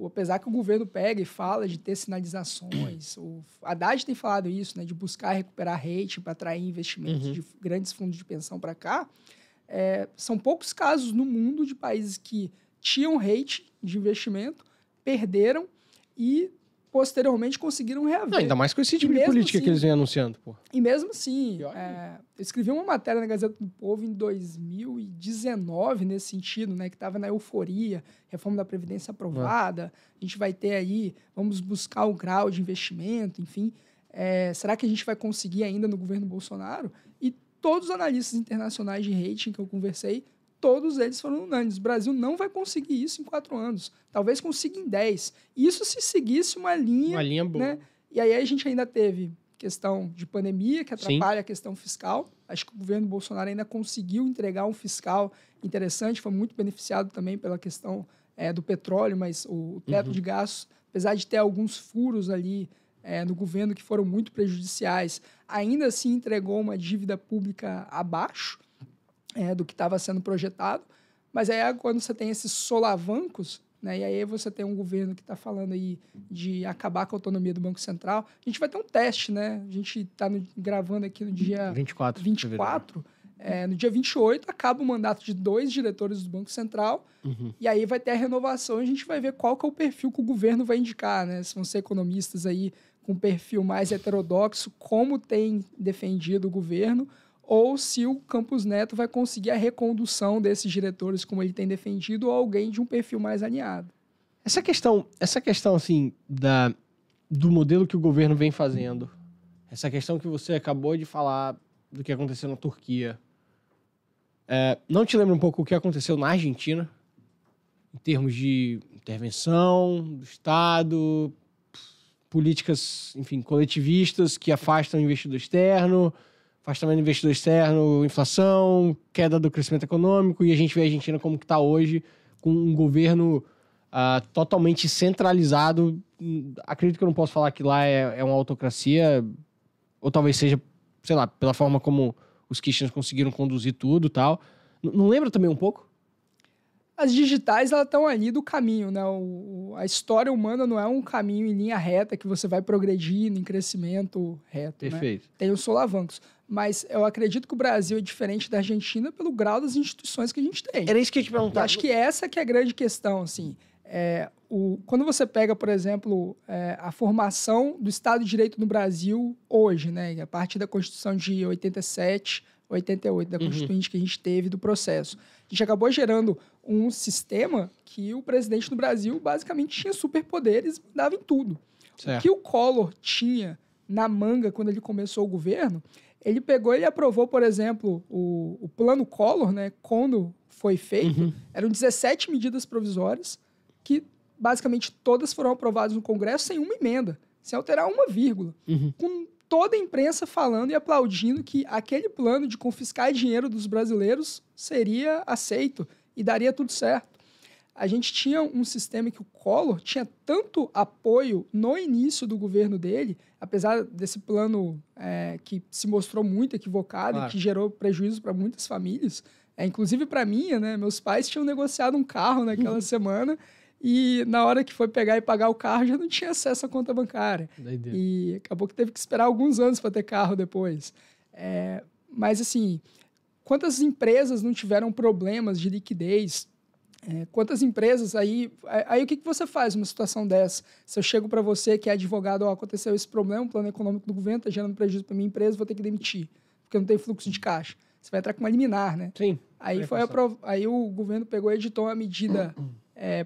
S2: Apesar que o governo pega e fala de ter sinalizações, o Haddad tem falado isso, né, de buscar recuperar rating para atrair investimentos de grandes fundos de pensão para cá, são poucos casos no mundo de países que tinham rating de investimento, perderam e posteriormente conseguiram reaver.
S1: Não, ainda mais com esse tipo de política assim, que eles vêm anunciando. Pô.
S2: E mesmo assim, eu escrevi uma matéria na Gazeta do Povo em 2019 nesse sentido, né, que estava na euforia, reforma da Previdência aprovada, a gente vai ter aí, vamos buscar o grau de investimento, enfim. Será que a gente vai conseguir ainda no governo Bolsonaro? E todos os analistas internacionais de rating que eu conversei, todos eles foram unânimes. O Brasil não vai conseguir isso em 4 anos. Talvez consiga em 10. Isso se seguisse uma linha boa. Né? E aí a gente ainda teve questão de pandemia, que atrapalha a questão fiscal. Acho que o governo Bolsonaro ainda conseguiu entregar um fiscal interessante, foi muito beneficiado também pela questão do petróleo, mas o teto de gastos, apesar de ter alguns furos ali no governo que foram muito prejudiciais, ainda assim entregou uma dívida pública abaixo do que estava sendo projetado, mas aí quando você tem esses solavancos, né, e aí você tem um governo que está falando aí de acabar com a autonomia do Banco Central, a gente vai ter um teste, né? A gente está gravando aqui no dia 24. No dia 28 acaba o mandato de 2 diretores do Banco Central, e aí vai ter a renovação, e a gente vai ver qual que é o perfil que o governo vai indicar, né? Se vão ser economistas aí com perfil mais heterodoxo, como tem defendido o governo, ou se o Campos Neto vai conseguir a recondução desses diretores como ele tem defendido, ou alguém de um perfil mais alinhado.
S1: Essa questão assim, do modelo que o governo vem fazendo, essa questão que você acabou de falar do que aconteceu na Turquia, não te lembra um pouco o que aconteceu na Argentina, em termos de intervenção do Estado, políticas, enfim, coletivistas que afastam o investidor externo, afastamento do investidor externo, inflação, queda do crescimento econômico, e a gente vê a Argentina como que está hoje, com um governo totalmente centralizado. Acredito que eu não posso falar que lá é uma autocracia, ou talvez seja, sei lá, pela forma como os kirchners conseguiram conduzir tudo e tal. Não lembra também um pouco?
S2: As digitais, elas estão ali do caminho, né? A história humana não é um caminho em linha reta que você vai progredindo em crescimento reto.
S1: Perfeito.
S2: Né? Tem os solavancos. Mas eu acredito que o Brasil é diferente da Argentina pelo grau das instituições que a gente tem.
S1: Era isso que eu ia te perguntar.
S2: Acho que essa que é a grande questão, assim. Quando você pega, por exemplo, a formação do Estado de Direito no Brasil hoje, né? A partir da Constituição de 87, 88, da Constituinte que a gente teve do processo. A gente acabou gerando um sistema que o presidente no Brasil basicamente tinha superpoderes e mandava em tudo.
S1: Certo.
S2: O que o Collor tinha na manga quando ele começou o governo, ele pegou e aprovou, por exemplo, o plano Collor, né, quando foi feito, eram 17 medidas provisórias que basicamente todas foram aprovadas no Congresso sem uma emenda, sem alterar uma vírgula, com toda a imprensa falando e aplaudindo que aquele plano de confiscar dinheiro dos brasileiros seria aceito e daria tudo certo. A gente tinha um sistema que o Collor tinha tanto apoio no início do governo dele, apesar desse plano que se mostrou muito equivocado e que gerou prejuízo para muitas famílias, inclusive para mim, né? Meus pais tinham negociado um carro naquela semana e na hora que foi pegar e pagar o carro já não tinha acesso à conta bancária. E acabou que teve que esperar alguns anos para ter carro depois. Mas assim, quantas empresas não tiveram problemas de liquidez? Quantas empresas aí o que você faz numa situação dessa? Se eu chego para você que é advogado, aconteceu esse problema, o plano econômico do governo está gerando prejuízo para minha empresa, vou ter que demitir, porque não tem fluxo de caixa. Você vai entrar com uma liminar, né?
S1: Sim.
S2: Aí o governo pegou e editou uma medida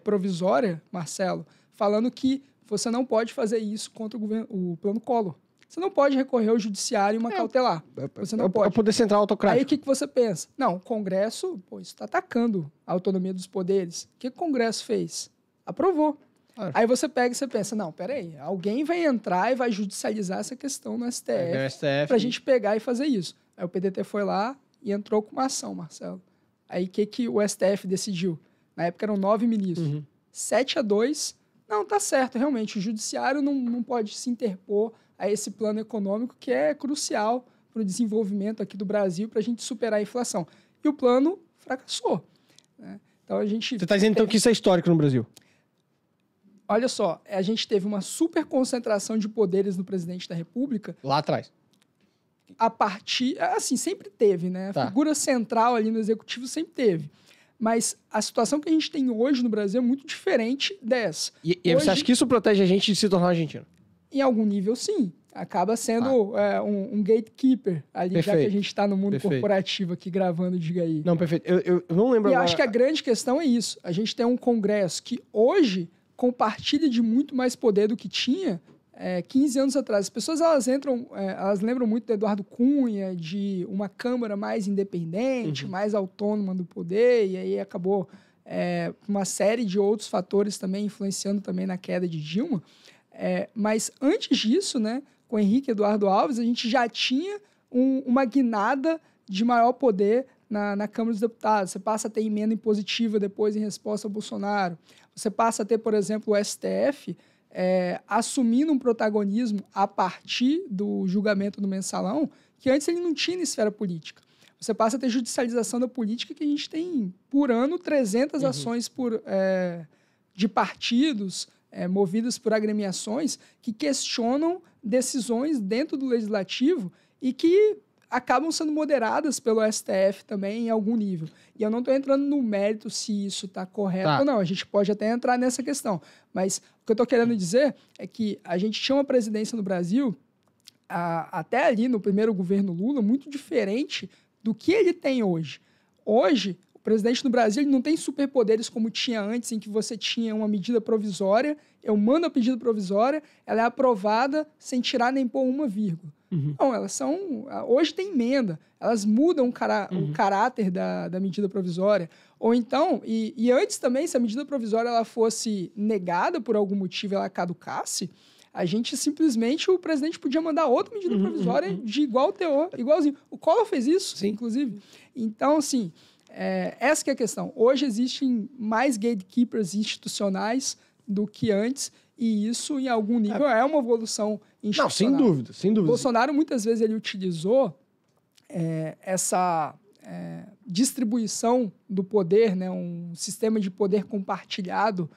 S2: provisória, Marcelo, falando que você não pode fazer isso contra o plano Collor. Você não pode recorrer ao judiciário e uma cautelar. Você não pode.
S1: É o poder central autocrático.
S2: Aí o que você pensa? Não, o Congresso, isso está atacando a autonomia dos poderes. O que o Congresso fez? Aprovou. Claro. Aí você pega e você pensa, não, peraí, alguém vai entrar e vai judicializar essa questão no STF para a gente pegar e fazer isso. Aí o PDT foi lá e entrou com uma ação, Marcelo. Aí o que o STF decidiu? Na época eram 9 ministros. 7-2, não, tá certo, realmente, o judiciário não pode se interpor a esse plano econômico que é crucial para o desenvolvimento aqui do Brasil, para a gente superar a inflação. E o plano fracassou. Né? Então a gente...
S1: Você está dizendo então que isso é histórico no Brasil?
S2: Olha só, a gente teve uma super concentração de poderes no presidente da República.
S1: Lá atrás.
S2: A partir... Assim, sempre teve, né? A figura central ali no executivo sempre teve. Mas a situação que a gente tem hoje no Brasil é muito diferente dessa.
S1: E hoje, você acha que isso protege a gente de se tornar argentino?
S2: Em algum nível, sim. Acaba sendo um gatekeeper ali, já que a gente está no mundo corporativo aqui gravando, diga aí.
S1: Não, perfeito. Eu não lembro
S2: agora. E acho que a grande questão é isso. A gente tem um Congresso que hoje compartilha de muito mais poder do que tinha 15 anos atrás. As pessoas elas lembram muito do Eduardo Cunha, de uma Câmara mais independente, mais autônoma do poder, e aí acabou uma série de outros fatores também influenciando também na queda de Dilma. Mas antes disso, né, com Henrique Eduardo Alves, a gente já tinha uma guinada de maior poder na Câmara dos Deputados. Você passa a ter emenda impositiva depois em resposta ao Bolsonaro. Você passa a ter, por exemplo, o STF assumindo um protagonismo a partir do julgamento do mensalão, que antes ele não tinha na esfera política. Você passa a ter judicialização da política, que a gente tem, por ano, 300 ações de partidos movidas por agremiações que questionam decisões dentro do legislativo e que acabam sendo moderadas pelo STF também em algum nível. E eu não estou entrando no mérito se isso está correto ou não. A gente pode até entrar nessa questão. Mas o que eu estou querendo dizer é que a gente tinha uma presidência no Brasil, até ali no primeiro governo Lula, muito diferente do que ele tem hoje. Hoje, o presidente do Brasil ele não tem superpoderes como tinha antes, em que você tinha uma medida provisória, eu mando a medida provisória, ela é aprovada sem tirar nem pôr uma vírgula. Não, elas são... Hoje tem emenda, elas mudam o caráter da medida provisória. Ou então, e antes também, se a medida provisória ela fosse negada por algum motivo, ela caducasse, a gente simplesmente, o presidente podia mandar outra medida provisória de igual teor, igualzinho. O Collor fez isso, inclusive. Então, assim, essa que é a questão. Hoje existem mais gatekeepers institucionais do que antes, e isso, em algum nível, é uma evolução institucional.
S1: Não, sem dúvida, sem dúvida.
S2: Bolsonaro, muitas vezes, ele utilizou essa distribuição do poder, né, um sistema de poder compartilhado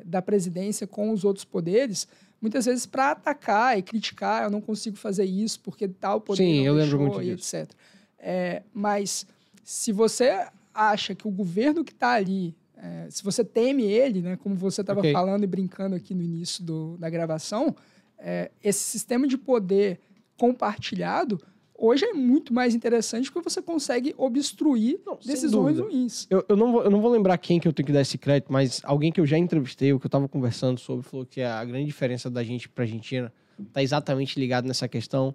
S2: da presidência com os outros poderes, muitas vezes para atacar e criticar, eu não consigo fazer isso porque tal poder
S1: Sim,
S2: não
S1: eu
S2: deixou,
S1: lembro muito
S2: e
S1: disso.
S2: etc. Mas se você acha que o governo que está ali, se você teme ele, né, como você estava falando e brincando aqui no início da gravação, esse sistema de poder compartilhado, hoje é muito mais interessante porque você consegue obstruir decisões ruins.
S1: Eu não vou lembrar quem que eu tenho que dar esse crédito, mas alguém que eu já entrevistei, o que eu estava conversando sobre, falou que a grande diferença da gente para a Argentina está exatamente ligado nessa questão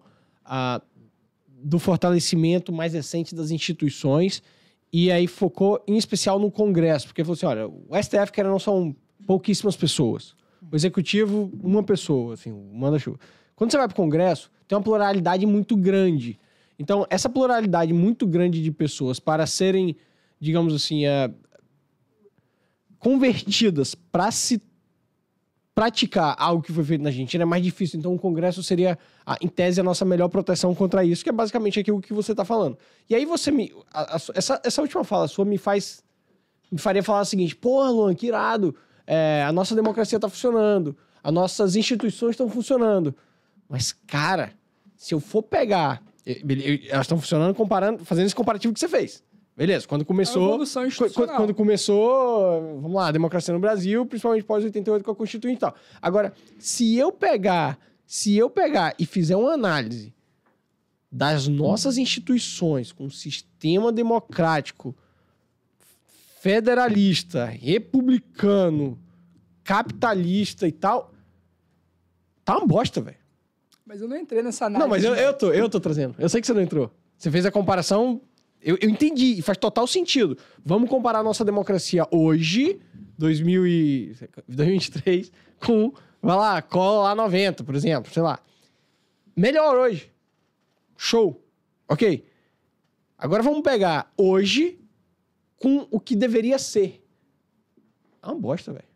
S1: do fortalecimento mais recente das instituições, e aí focou em especial no Congresso, porque falou assim, olha, o STF, que não são pouquíssimas pessoas, o Executivo, uma pessoa, assim, manda-chuva. Quando você vai para o Congresso, tem uma pluralidade muito grande. Então, essa pluralidade muito grande de pessoas para serem, digamos assim, convertidas para se praticar algo que foi feito na Argentina é mais difícil. Então, o Congresso seria, em tese, a nossa melhor proteção contra isso, que é basicamente aquilo que você está falando. E aí você essa última fala sua me faria falar o seguinte, porra, Luan, que irado, a nossa democracia está funcionando, as nossas instituições estão funcionando. Mas, cara, se eu for pegar... Elas estão funcionando fazendo esse comparativo que você fez. Beleza, quando começou...
S2: A evolução institucional.
S1: Quando começou, vamos lá, a democracia no Brasil, principalmente pós-88 com a Constituinte e tal. Agora, se eu pegar e fizer uma análise das nossas instituições com um sistema democrático, federalista, republicano, capitalista e tal, tá uma bosta, velho.
S2: Mas eu não entrei nessa análise.
S1: Não, mas eu tô trazendo. Eu sei que você não entrou. Você fez a comparação... Eu entendi, e faz total sentido. Vamos comparar a nossa democracia hoje, 2023, com, vai lá, cola lá 90, por exemplo, sei lá. Melhor hoje. Show. Ok. Agora vamos pegar hoje com o que deveria ser. É uma bosta, velho.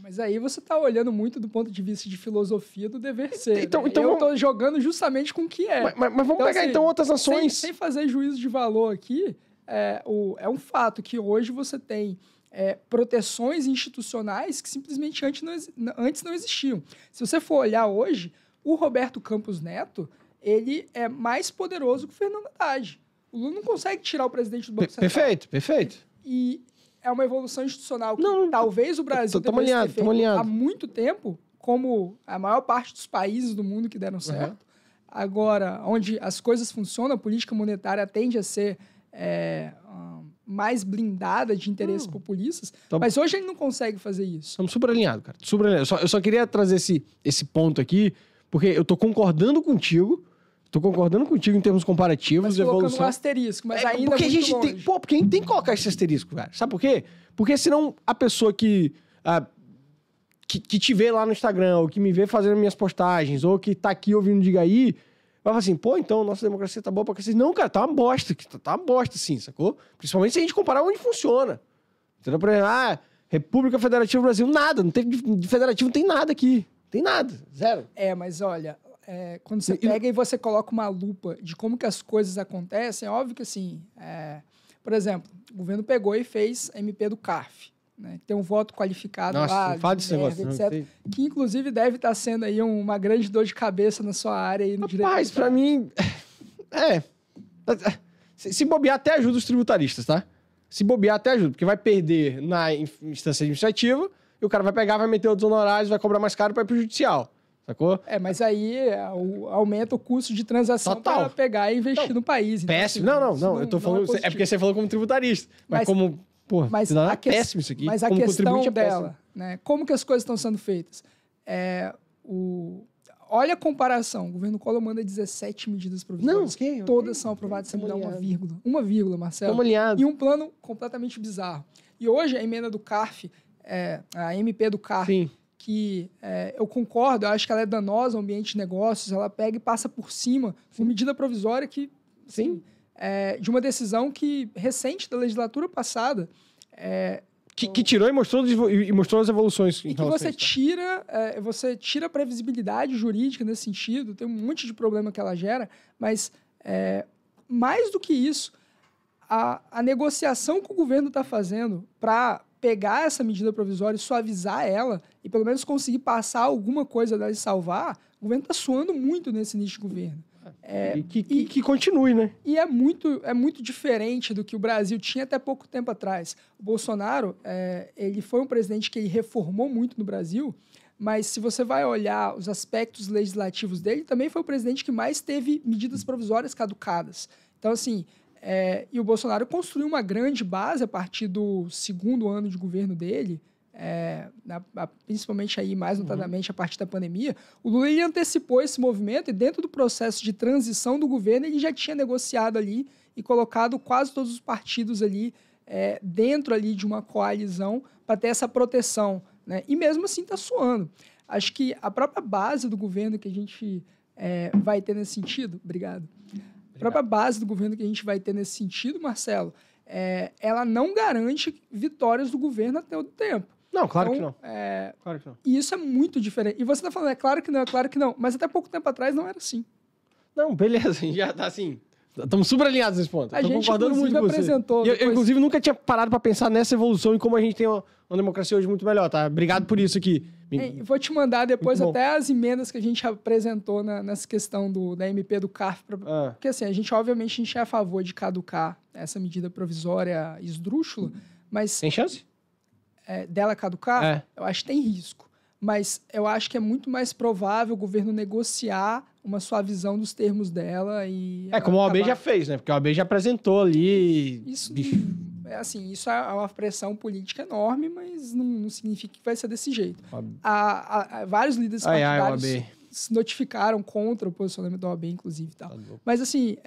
S2: Mas aí você tá olhando muito do ponto de vista de filosofia do dever ser.
S1: Então,
S2: né? Eu tô jogando justamente com o que é.
S1: Mas vamos então, pegar, assim, então, outras nações...
S2: Sem fazer juízo de valor aqui, é um fato que hoje você tem proteções institucionais que simplesmente antes não existiam. Se você for olhar hoje, o Roberto Campos Neto, ele é mais poderoso que o Fernando Haddad. O Lula não consegue tirar o presidente do Banco Central.
S1: Perfeito.
S2: E... é uma evolução institucional que talvez o Brasil
S1: devesse ter feito
S2: há muito tempo, como a maior parte dos países do mundo que deram certo. Uhum. Agora, onde as coisas funcionam, a política monetária tende a ser mais blindada de interesses populistas, mas hoje ele não consegue fazer isso.
S1: Estamos super alinhados, cara. Super alinhados. Eu só queria trazer esse ponto aqui, porque eu tô concordando contigo em termos comparativos,
S2: mas
S1: de evolução.
S2: Colocando um asterisco, mas ainda
S1: porque
S2: muito
S1: a gente
S2: longe.
S1: Porque a gente tem que colocar esse asterisco, cara. Sabe por quê? Porque senão a pessoa que te vê lá no Instagram, ou que me vê fazendo minhas postagens, ou que tá aqui ouvindo Diga Aí, vai falar assim, pô, então nossa democracia tá boa pra cacete. Não, cara, tá uma bosta. Tá uma bosta, sim, sacou? Principalmente se a gente comparar onde funciona. Entendeu? Por exemplo, República Federativa do Brasil, nada. Não tem, de federativo não tem nada aqui. Tem nada. Zero.
S2: Mas olha... quando você pega e você coloca uma lupa de como que as coisas acontecem, é óbvio que assim, por exemplo, o governo pegou e fez a MP do CARF, né? Tem um voto qualificado lá,
S1: fala desse negócio,
S2: etc., que inclusive deve estar sendo aí uma grande dor de cabeça na sua área aí no direito.
S1: Mas pra mim, se bobear até ajuda os tributaristas, tá? Se bobear até ajuda, porque vai perder na instância administrativa e o cara vai pegar, vai meter outros honorários, vai cobrar mais caro para ir pro judicial. Sacou?
S2: Mas aí aumenta o custo de transação para pegar e investir no país. Então,
S1: péssimo. Assim, não. Eu tô falando... É porque você falou como tributarista. Mas como... Pô, péssimo isso aqui.
S2: Mas a questão dela, né? Como que as coisas estão sendo feitas? Olha a comparação. O governo Collor manda 17 medidas provisórias. Todas são aprovadas sem mudar uma vírgula. Uma vírgula, Marcelo.
S1: Estamos alinhados.
S2: E um plano completamente bizarro. E hoje a emenda do CARF, a MP do CARF...
S1: Sim.
S2: Que eu concordo, eu acho que ela é danosa ao ambiente de negócios, ela pega e passa por cima uma medida provisória que,
S1: sim,
S2: de uma decisão recente da legislatura passada.
S1: Que tirou e mostrou as evoluções.
S2: E que você tira a previsibilidade jurídica nesse sentido, tem um monte de problema que ela gera, mas mais do que isso, a negociação que o governo está fazendo para pegar essa medida provisória e suavizar ela, e pelo menos conseguir passar alguma coisa dela e salvar, o governo está suando muito nesse nicho de governo.
S1: Que continue, né?
S2: E é muito diferente do que o Brasil tinha até pouco tempo atrás. O Bolsonaro, ele foi um presidente que ele reformou muito no Brasil, mas se você vai olhar os aspectos legislativos dele, também foi o presidente que mais teve medidas provisórias caducadas. Então, assim, e o Bolsonaro construiu uma grande base a partir do segundo ano de governo dele, principalmente aí, mais notadamente, a partir da pandemia. O Lula ele antecipou esse movimento e dentro do processo de transição do governo ele já tinha negociado ali e colocado quase todos os partidos ali dentro ali de uma coalizão para ter essa proteção, né? E mesmo assim está suando. Acho que a própria base do governo que a gente vai ter nesse sentido... Obrigado. A própria base do governo que a gente vai ter nesse sentido, Marcelo, ela não garante vitórias do governo até o tempo.
S1: Não, claro que não.
S2: Claro que não. E isso é muito diferente. E você está falando, claro que não. Mas até pouco tempo atrás não era assim.
S1: Não, beleza, já tá assim. Estamos super alinhados nesse ponto.
S2: A gente, concordando muito com você. Apresentou.
S1: Eu, inclusive, nunca tinha parado para pensar nessa evolução e como a gente tem uma democracia hoje muito melhor, tá? Obrigado por isso aqui.
S2: Vou te mandar depois até as emendas que a gente apresentou nessa questão da MP do CARF. Porque, assim, obviamente, a gente é a favor de caducar essa medida provisória esdrúxula, mas...
S1: Tem chance?
S2: Dela caducar, eu acho que tem risco. Mas eu acho que é muito mais provável o governo negociar uma suavização dos termos dela e...
S1: como a OAB já fez, né? Porque a OAB já apresentou ali...
S2: Isso é uma pressão política enorme, mas não significa que vai ser desse jeito. Vários líderes partidários se notificaram contra o posicionamento da OAB, inclusive. Tal. Mas, assim,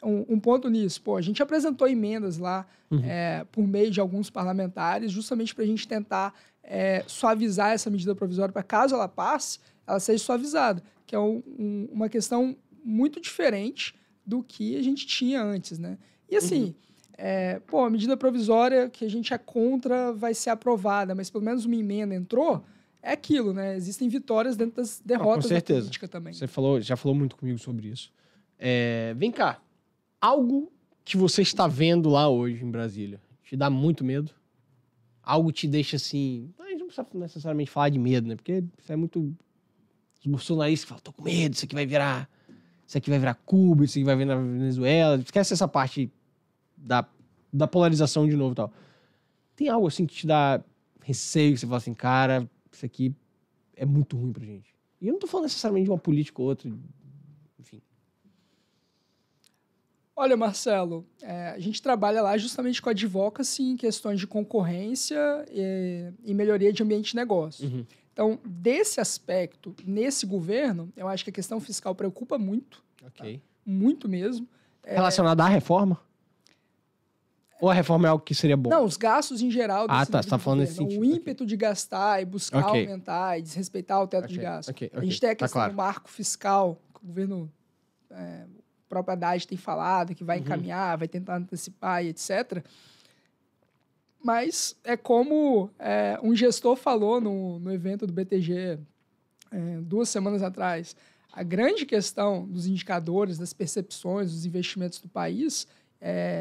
S2: um ponto nisso. A gente apresentou emendas lá por meio de alguns parlamentares, justamente para a gente tentar suavizar essa medida provisória, para caso ela passe, ela seja suavizada, que é uma questão muito diferente do que a gente tinha antes, né? E, assim... a medida provisória que a gente é contra vai ser aprovada, mas pelo menos uma emenda entrou, é aquilo, né? Existem vitórias dentro das derrotas da política também.
S1: Você já falou muito comigo sobre isso. Vem cá, algo que você está vendo lá hoje em Brasília te dá muito medo? Algo te deixa assim... A gente não precisa necessariamente falar de medo, né? Porque isso é muito... Os bolsonaristas falam, tô com medo, isso aqui vai virar Cuba, isso aqui vai virar Venezuela. Esquece essa parte... Da polarização de novo e tal. Tem algo assim que te dá receio, que você fala assim, cara, isso aqui é muito ruim pra gente. E eu não tô falando necessariamente de uma política ou outra, enfim.
S2: Olha, Marcelo, a gente trabalha lá justamente com advocacy em questões de concorrência e melhoria de ambiente de negócio. Então, desse aspecto, nesse governo, eu acho que a questão fiscal preocupa muito.
S1: Ok.
S2: Tá? Muito mesmo.
S1: Relacionada à reforma? Ou a reforma é algo que seria bom?
S2: Não, os gastos em geral.
S1: Você tá falando nesse sentido.
S2: O ímpeto de gastar e buscar aumentar e desrespeitar o teto de gastos. A gente tem a questão do marco fiscal, que o governo, a própria Haddad tem falado, que vai encaminhar, vai tentar antecipar e etc. Mas é como um gestor falou no evento do BTG 2 semanas atrás. A grande questão dos indicadores, das percepções, dos investimentos do país...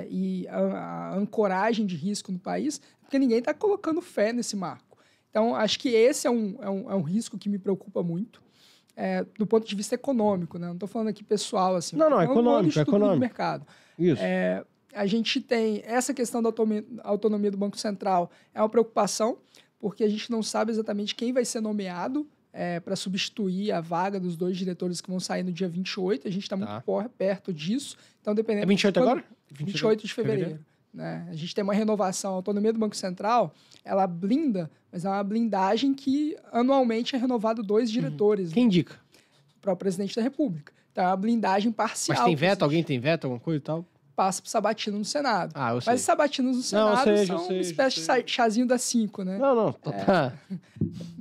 S2: e a ancoragem de risco no país, porque ninguém está colocando fé nesse marco. Então, acho que esse é um risco que me preocupa muito, do ponto de vista econômico, né? Não estou falando aqui pessoal, assim.
S1: Não, econômico.
S2: Do mercado.
S1: Isso.
S2: A gente tem essa questão da autonomia do Banco Central, é uma preocupação, porque a gente não sabe exatamente quem vai ser nomeado para substituir a vaga dos 2 diretores que vão sair no dia 28. A gente está muito perto disso. Então, dependendo...
S1: 28 agora?
S2: 28 de fevereiro. Né? A gente tem uma renovação. A autonomia do Banco Central, ela blinda, mas é uma blindagem que anualmente é renovado 2 diretores.
S1: Quem indica?
S2: Para o presidente da República. Então, é uma blindagem parcial.
S1: Mas tem veto? Alguém tem veto? Alguma coisa e tal?
S2: Passa para o Sabatino no Senado.
S1: Eu sei.
S2: Mas os Sabatinos no Senado são uma espécie de chazinho das 5, né?
S1: Não.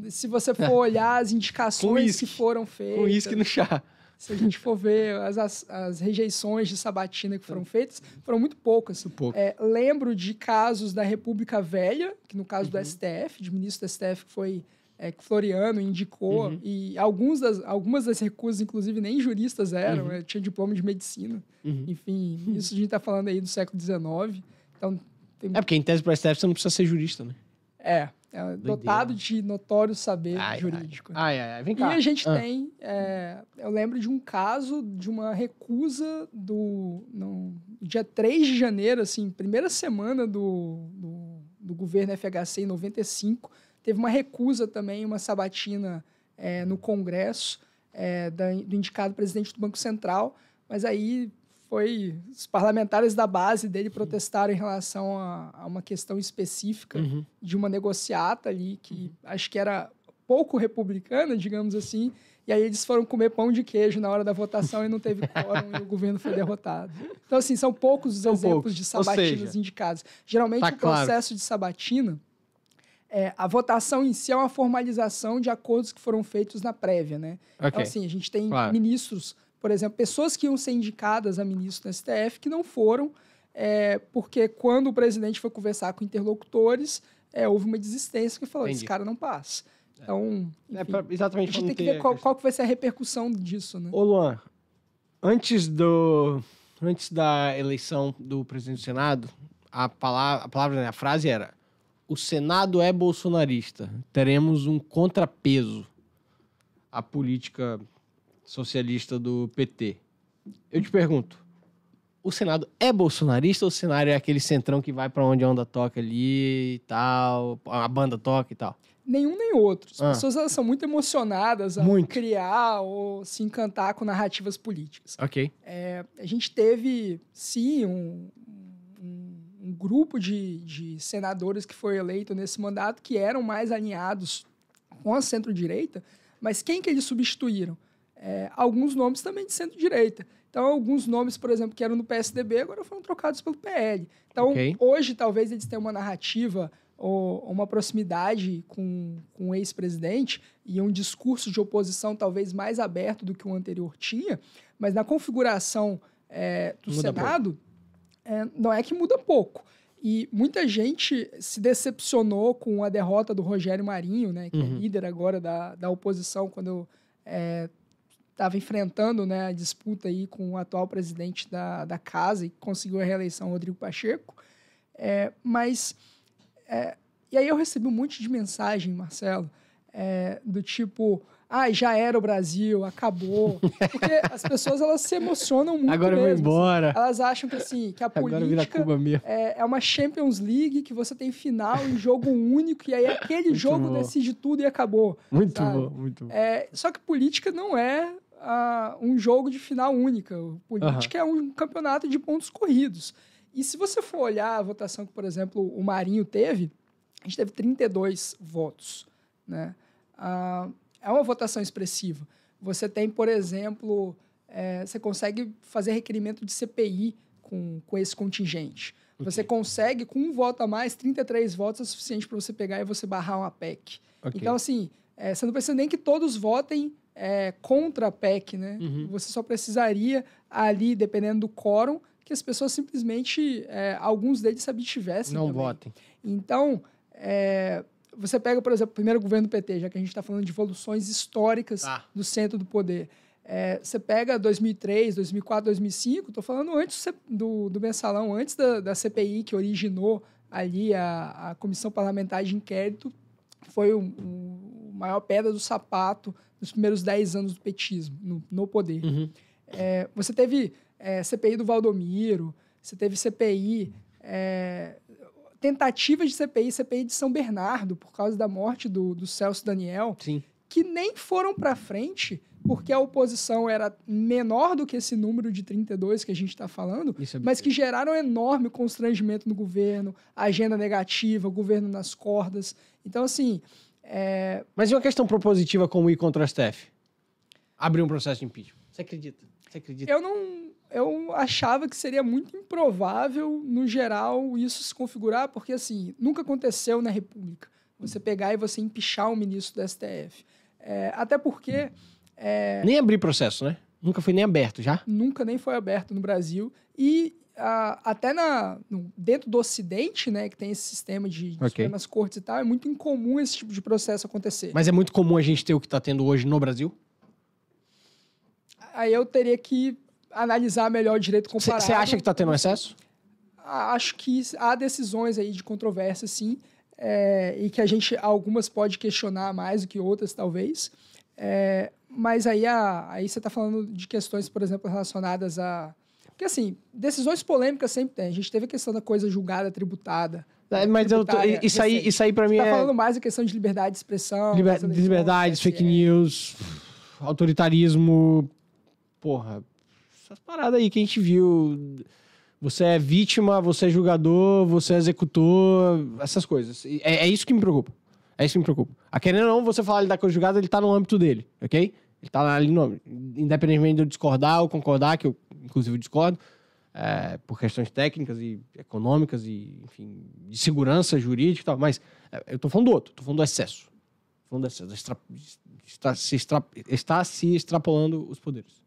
S2: Se você for olhar as indicações que foram feitas...
S1: Com uísque no chá.
S2: Se a gente for ver as rejeições de Sabatina que foram feitas, foram muito poucas. Lembro de casos da República Velha, que no caso do STF, de ministro do STF, que foi que Floriano indicou, e algumas das recusas, inclusive, nem juristas eram, tinha diploma de medicina. Enfim, isso a gente está falando aí do século XIX. Então,
S1: porque em tese para o STF você não precisa ser jurista, né?
S2: dotado de notório saber jurídico.
S1: Vem cá.
S2: E a gente tem... eu lembro de um caso de uma recusa no dia 3 de janeiro, assim, primeira semana do governo FHC, em 95, teve uma recusa também, uma sabatina no Congresso do indicado presidente do Banco Central, mas aí os parlamentares da base dele protestaram em relação a uma questão específica de uma negociata ali, que acho que era pouco republicana, digamos assim, e aí eles foram comer pão de queijo na hora da votação e não teve quórum e o governo foi derrotado. Então, assim, são poucos os exemplos de sabatinas indicadas. Geralmente, o processo de sabatina, a votação em si é uma formalização de acordos que foram feitos na prévia, né? Então, assim, a gente tem ministros, por exemplo, pessoas que iam ser indicadas a ministro no STF que não foram, porque quando o presidente foi conversar com interlocutores, houve uma desistência que falou, esse cara não passa. Então, enfim,
S1: exatamente,
S2: a gente tem que ver qual que vai ser a repercussão disso, né?
S1: Ô, Luan, antes da eleição do presidente do Senado, a palavra, né, a frase era: o Senado é bolsonarista, teremos um contrapeso à política socialista do PT. Eu te pergunto, o Senado é bolsonarista ou o Senado é aquele centrão que vai pra onde a onda toca ali e tal, a banda toca e tal?
S2: Nenhum nem outro. As pessoas elas são muito emocionadas a criar ou se encantar com narrativas políticas.
S1: Ok.
S2: A gente teve, sim, um grupo de senadores que foi eleito nesse mandato que eram mais alinhados com a centro-direita, mas quem que eles substituíram? Alguns nomes também de centro-direita. Então, alguns nomes, por exemplo, que eram no PSDB, agora foram trocados pelo PL. Então, hoje, talvez eles tenham uma narrativa ou uma proximidade com o ex-presidente e um discurso de oposição talvez mais aberto do que o anterior tinha, mas na configuração do Senado, não é que muda pouco. E muita gente se decepcionou com a derrota do Rogério Marinho, né, que é líder agora da oposição, quando estava enfrentando, né, a disputa aí com o atual presidente da casa e conseguiu a reeleição, Rodrigo Pacheco. E aí eu recebi um monte de mensagem, Marcelo, do tipo, já era o Brasil, acabou. Porque as pessoas, elas se emocionam muito
S1: agora
S2: mesmo.
S1: Eu vou embora.
S2: Assim. Elas acham que, assim, que a política é uma Champions League, que você tem final em jogo único, e aí aquele jogo decide tudo e acabou.
S1: Muito bom, muito bom.
S2: Só que política não é um jogo de final única. Política é um campeonato de pontos corridos. E se você for olhar a votação que, por exemplo, o Marinho teve, a gente teve 32 votos, né? É uma votação expressiva. Você tem, por exemplo, você consegue fazer requerimento de CPI com esse contingente. Você consegue, com um voto a mais, 33 votos é suficiente para você pegar e você barrar uma PEC. Então, assim, você não precisa nem que todos votem contra a PEC, né? Você só precisaria ali, dependendo do quórum, que as pessoas simplesmente, alguns deles se abstivessem
S1: não
S2: também.
S1: votem.
S2: Então, você pega, por exemplo, o primeiro governo do PT, já que a gente está falando de evoluções históricas do centro do poder. Você pega 2003, 2004, 2005, estou falando antes do mensalão, antes da CPI que originou ali a Comissão Parlamentar de Inquérito, foi o maior pedra do sapato nos primeiros 10 anos do petismo, no poder. Você teve CPI do Valdomiro, você teve CPI... tentativas de CPI de São Bernardo, por causa da morte do Celso Daniel, que nem foram para frente, porque a oposição era menor do que esse número de 32 que a gente está falando, mas que geraram enorme constrangimento no governo, agenda negativa, governo nas cordas. Então, assim...
S1: Mas e uma questão propositiva como ir contra o STF? Abrir um processo de impeachment. Você acredita?
S2: Eu achava que seria muito improvável, no geral, isso se configurar, porque, assim, nunca aconteceu na República você pegar e você empichar um ministro do STF. Até porque...
S1: nem abrir processo, né? Nunca foi nem aberto, já?
S2: Nunca nem foi aberto no Brasil. E até dentro do Ocidente, né, que tem esse sistema de Supremas Cortes e tal, é muito incomum esse tipo de processo acontecer.
S1: Mas é muito comum a gente ter o que está tendo hoje no Brasil?
S2: Aí eu teria que analisar melhor o direito comparado.
S1: Você acha que está tendo excesso?
S2: Acho que há decisões aí de controvérsia, sim. e que algumas pode questionar mais do que outras, talvez. Mas aí você está falando de questões, por exemplo, relacionadas a... Porque, assim, decisões polêmicas sempre tem. A gente teve a questão da coisa julgada, tributada.
S1: Mas isso aí para mim
S2: é... Você tá falando mais a questão de liberdade de expressão.
S1: Liberdade, fake news, autoritarismo. Porra, essas paradas aí que a gente viu. Você é vítima, você é julgador, você é executor, essas coisas. É isso que me preocupa. É isso que me preocupa. Querendo ou não, você falar ele da coisa julgada, ele tá no âmbito dele, ok? Ele tá ali no... Independentemente de eu discordar ou concordar, que eu, inclusive, discordo, por questões técnicas e econômicas e, enfim, de segurança jurídica e tal, mas eu tô falando do outro, tô falando do excesso. Tô falando do excesso. Está se extrapolando os poderes.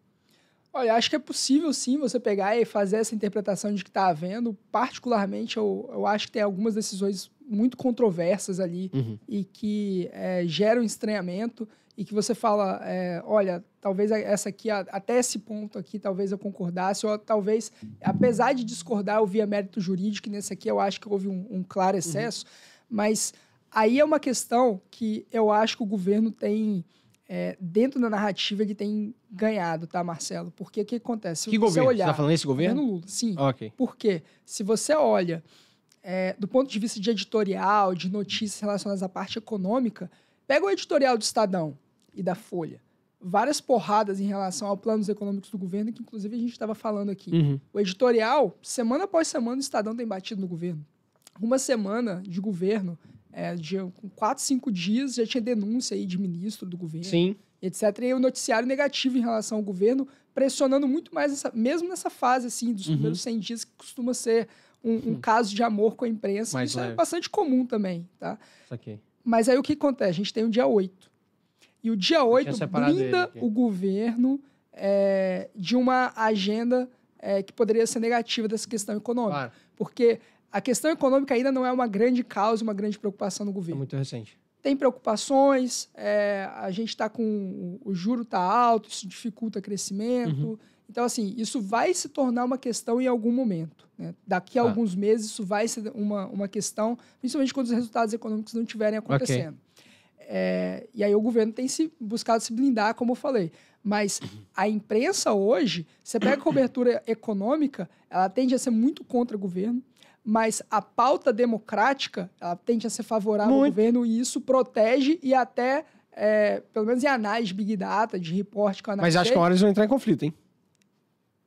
S2: Olha, acho que é possível, sim, você pegar e fazer essa interpretação de que está havendo. Particularmente, eu acho que tem algumas decisões muito controversas ali e que geram estranhamento e que você fala, olha, talvez essa aqui, até esse ponto aqui, talvez eu concordasse, ou talvez, apesar de discordar, eu via mérito jurídico, e nesse aqui eu acho que houve um claro excesso, mas aí é uma questão que eu acho que o governo tem... dentro da narrativa ele tem ganhado, tá, Marcelo? Porque o que acontece? Se
S1: que
S2: você
S1: governo?
S2: olhar,
S1: você tá falando esse governo?
S2: Lula, sim.
S1: Ok.
S2: Porque se você olha do ponto de vista de editorial, de notícias relacionadas à parte econômica, pega o editorial do Estadão e da Folha. Várias porradas em relação aos planos econômicos do governo, que inclusive a gente estava falando aqui. O editorial, semana após semana, o Estadão tem batido no governo. Uma semana de governo... com 4, 5 dias já tinha denúncia aí de ministro do governo,
S1: sim,
S2: etc. E o noticiário negativo em relação ao governo, pressionando muito mais, mesmo nessa fase assim, dos primeiros 100 dias, que costuma ser um caso de amor com a imprensa.
S1: Mais
S2: isso
S1: leve.
S2: É bastante comum também, tá?
S1: Okay.
S2: Mas aí o que acontece? A gente tem o dia 8. E o dia 8 blinda o governo de uma agenda que poderia ser negativa dessa questão econômica.
S1: Claro.
S2: Porque... a questão econômica ainda não é uma grande causa, uma grande preocupação no governo.
S1: É muito recente.
S2: Tem preocupações, a gente está com... o juro está alto, isso dificulta crescimento. Então, assim, isso vai se tornar uma questão em algum momento. Né? Daqui a alguns meses, isso vai ser uma questão, principalmente quando os resultados econômicos não estiverem acontecendo. E aí o governo tem buscado se blindar, como eu falei. Mas a imprensa hoje, você pega a cobertura econômica, ela tende a ser muito contra o governo. Mas a pauta democrática, ela tende a ser favorável ao governo e isso protege e até, pelo menos em análise de Big Data, de reporte que eu analisei...
S1: Mas acho que uma hora eles vão entrar em conflito, hein?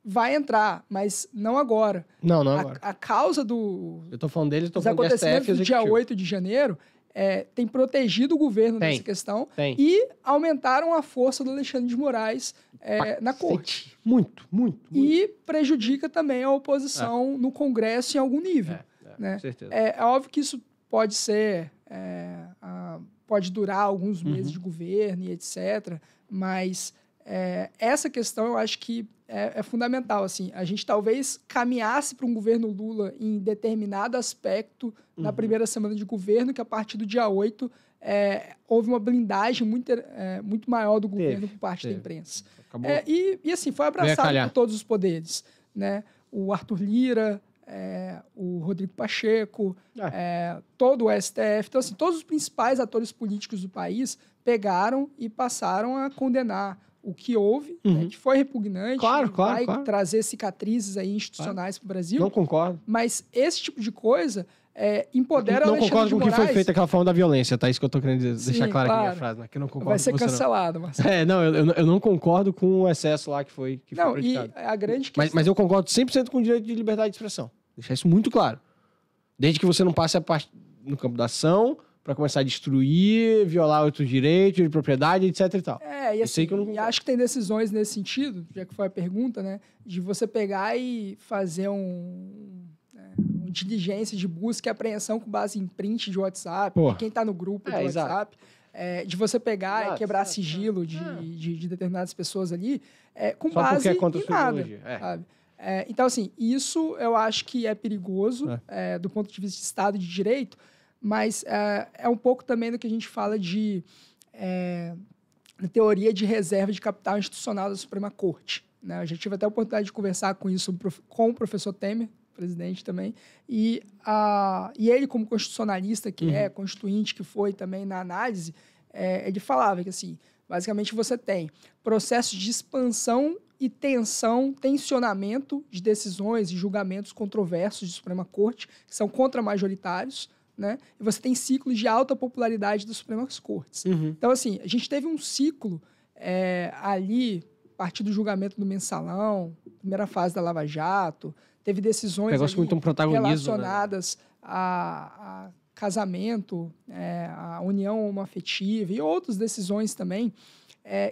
S2: Vai entrar, mas não agora.
S1: Não agora.
S2: A causa do...
S1: Eu tô falando deles, eu tô
S2: dos
S1: falando do
S2: acontecimentos do dia 8 de janeiro tem protegido o governo nessa questão e aumentaram a força do Alexandre de Moraes na corte.
S1: Muito.
S2: E prejudica também a oposição no Congresso em algum nível. Né?
S1: Com certeza.
S2: É óbvio que isso pode ser... pode durar alguns meses de governo e etc. Mas essa questão eu acho que é fundamental. Assim, a gente talvez caminhasse para um governo Lula em determinado aspecto na primeira semana de governo, que a partir do dia 8 houve uma blindagem muito maior do governo por parte da imprensa. E assim, foi abraçado por todos os poderes. Né? O Arthur Lira, o Rodrigo Pacheco, todo o STF. Então, assim, todos os principais atores políticos do país pegaram e passaram a condenar o que houve, né, que foi repugnante, vai trazer cicatrizes aí institucionais para o Brasil.
S1: Não concordo.
S2: Mas esse tipo de coisa empodera o Alexandre de Moraes.
S1: Não concordo com o que foi feito aquela forma da violência, tá? Isso que eu tô querendo deixar claro aqui na minha frase. Né? Que eu não concordo
S2: vai ser
S1: com você,
S2: cancelado, Marcelo.
S1: Eu não concordo com o excesso lá que foi praticado.
S2: E a grande questão...
S1: mas eu concordo 100% com o direito de liberdade de expressão. Deixar isso muito claro. Desde que você não passe a parte no campo da ação... para começar a destruir, violar outros direitos de propriedade, etc e tal.
S2: E assim, e acho que tem decisões nesse sentido, já que foi a pergunta, né? De você pegar e fazer uma diligência de busca e apreensão com base em print de WhatsApp, de quem está no grupo de WhatsApp, de você pegar e quebrar sigilo de determinadas pessoas ali, com
S1: só
S2: base
S1: é contra
S2: em nada, sabe? Então, assim, isso eu acho que é perigoso do ponto de vista de Estado de Direito, mas é um pouco também do que a gente fala de teoria de reserva de capital institucional da Suprema Corte. Né? Eu já tive até a oportunidade de conversar com isso com o professor Temer, presidente também, e ele, como constitucionalista que constituinte que foi também na análise, ele falava que, assim, basicamente você tem processos de expansão e tensionamento de decisões e julgamentos controversos de Suprema Corte, que são contramajoritários, né? E você tem ciclos de alta popularidade das Supremas Cortes. Então, assim, a gente teve um ciclo ali, a partir do julgamento do Mensalão, primeira fase da Lava Jato, teve decisões relacionadas a casamento, a união homoafetiva e outras decisões também,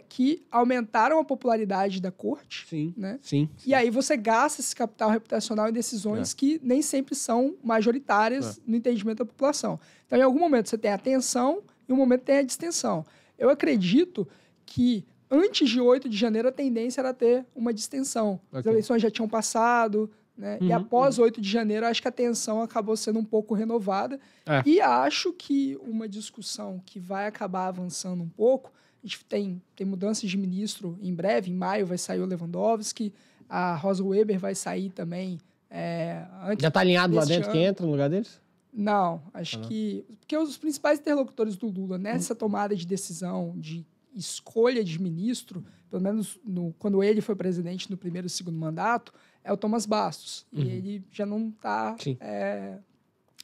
S2: que aumentaram a popularidade da corte.
S1: Sim,
S2: né?
S1: sim.
S2: E aí você gasta esse capital reputacional em decisões que nem sempre são majoritárias no entendimento da população. Então, em algum momento você tem a tensão e um momento tem a distensão. Eu acredito que antes de 8 de janeiro a tendência era ter uma distensão. As eleições já tinham passado, né? E após 8 de janeiro, acho que a tensão acabou sendo um pouco renovada. E acho que uma discussão que vai acabar avançando um pouco. A gente tem mudanças de ministro em breve, em maio vai sair o Lewandowski, a Rosa Weber vai sair também.
S1: Já está alinhado lá dentro quem entra no lugar deles?
S2: Não, acho que... Porque os principais interlocutores do Lula nessa tomada de decisão, de escolha de ministro, pelo menos quando ele foi presidente no primeiro e segundo mandato, é o Thomas Bastos. E ele já não está...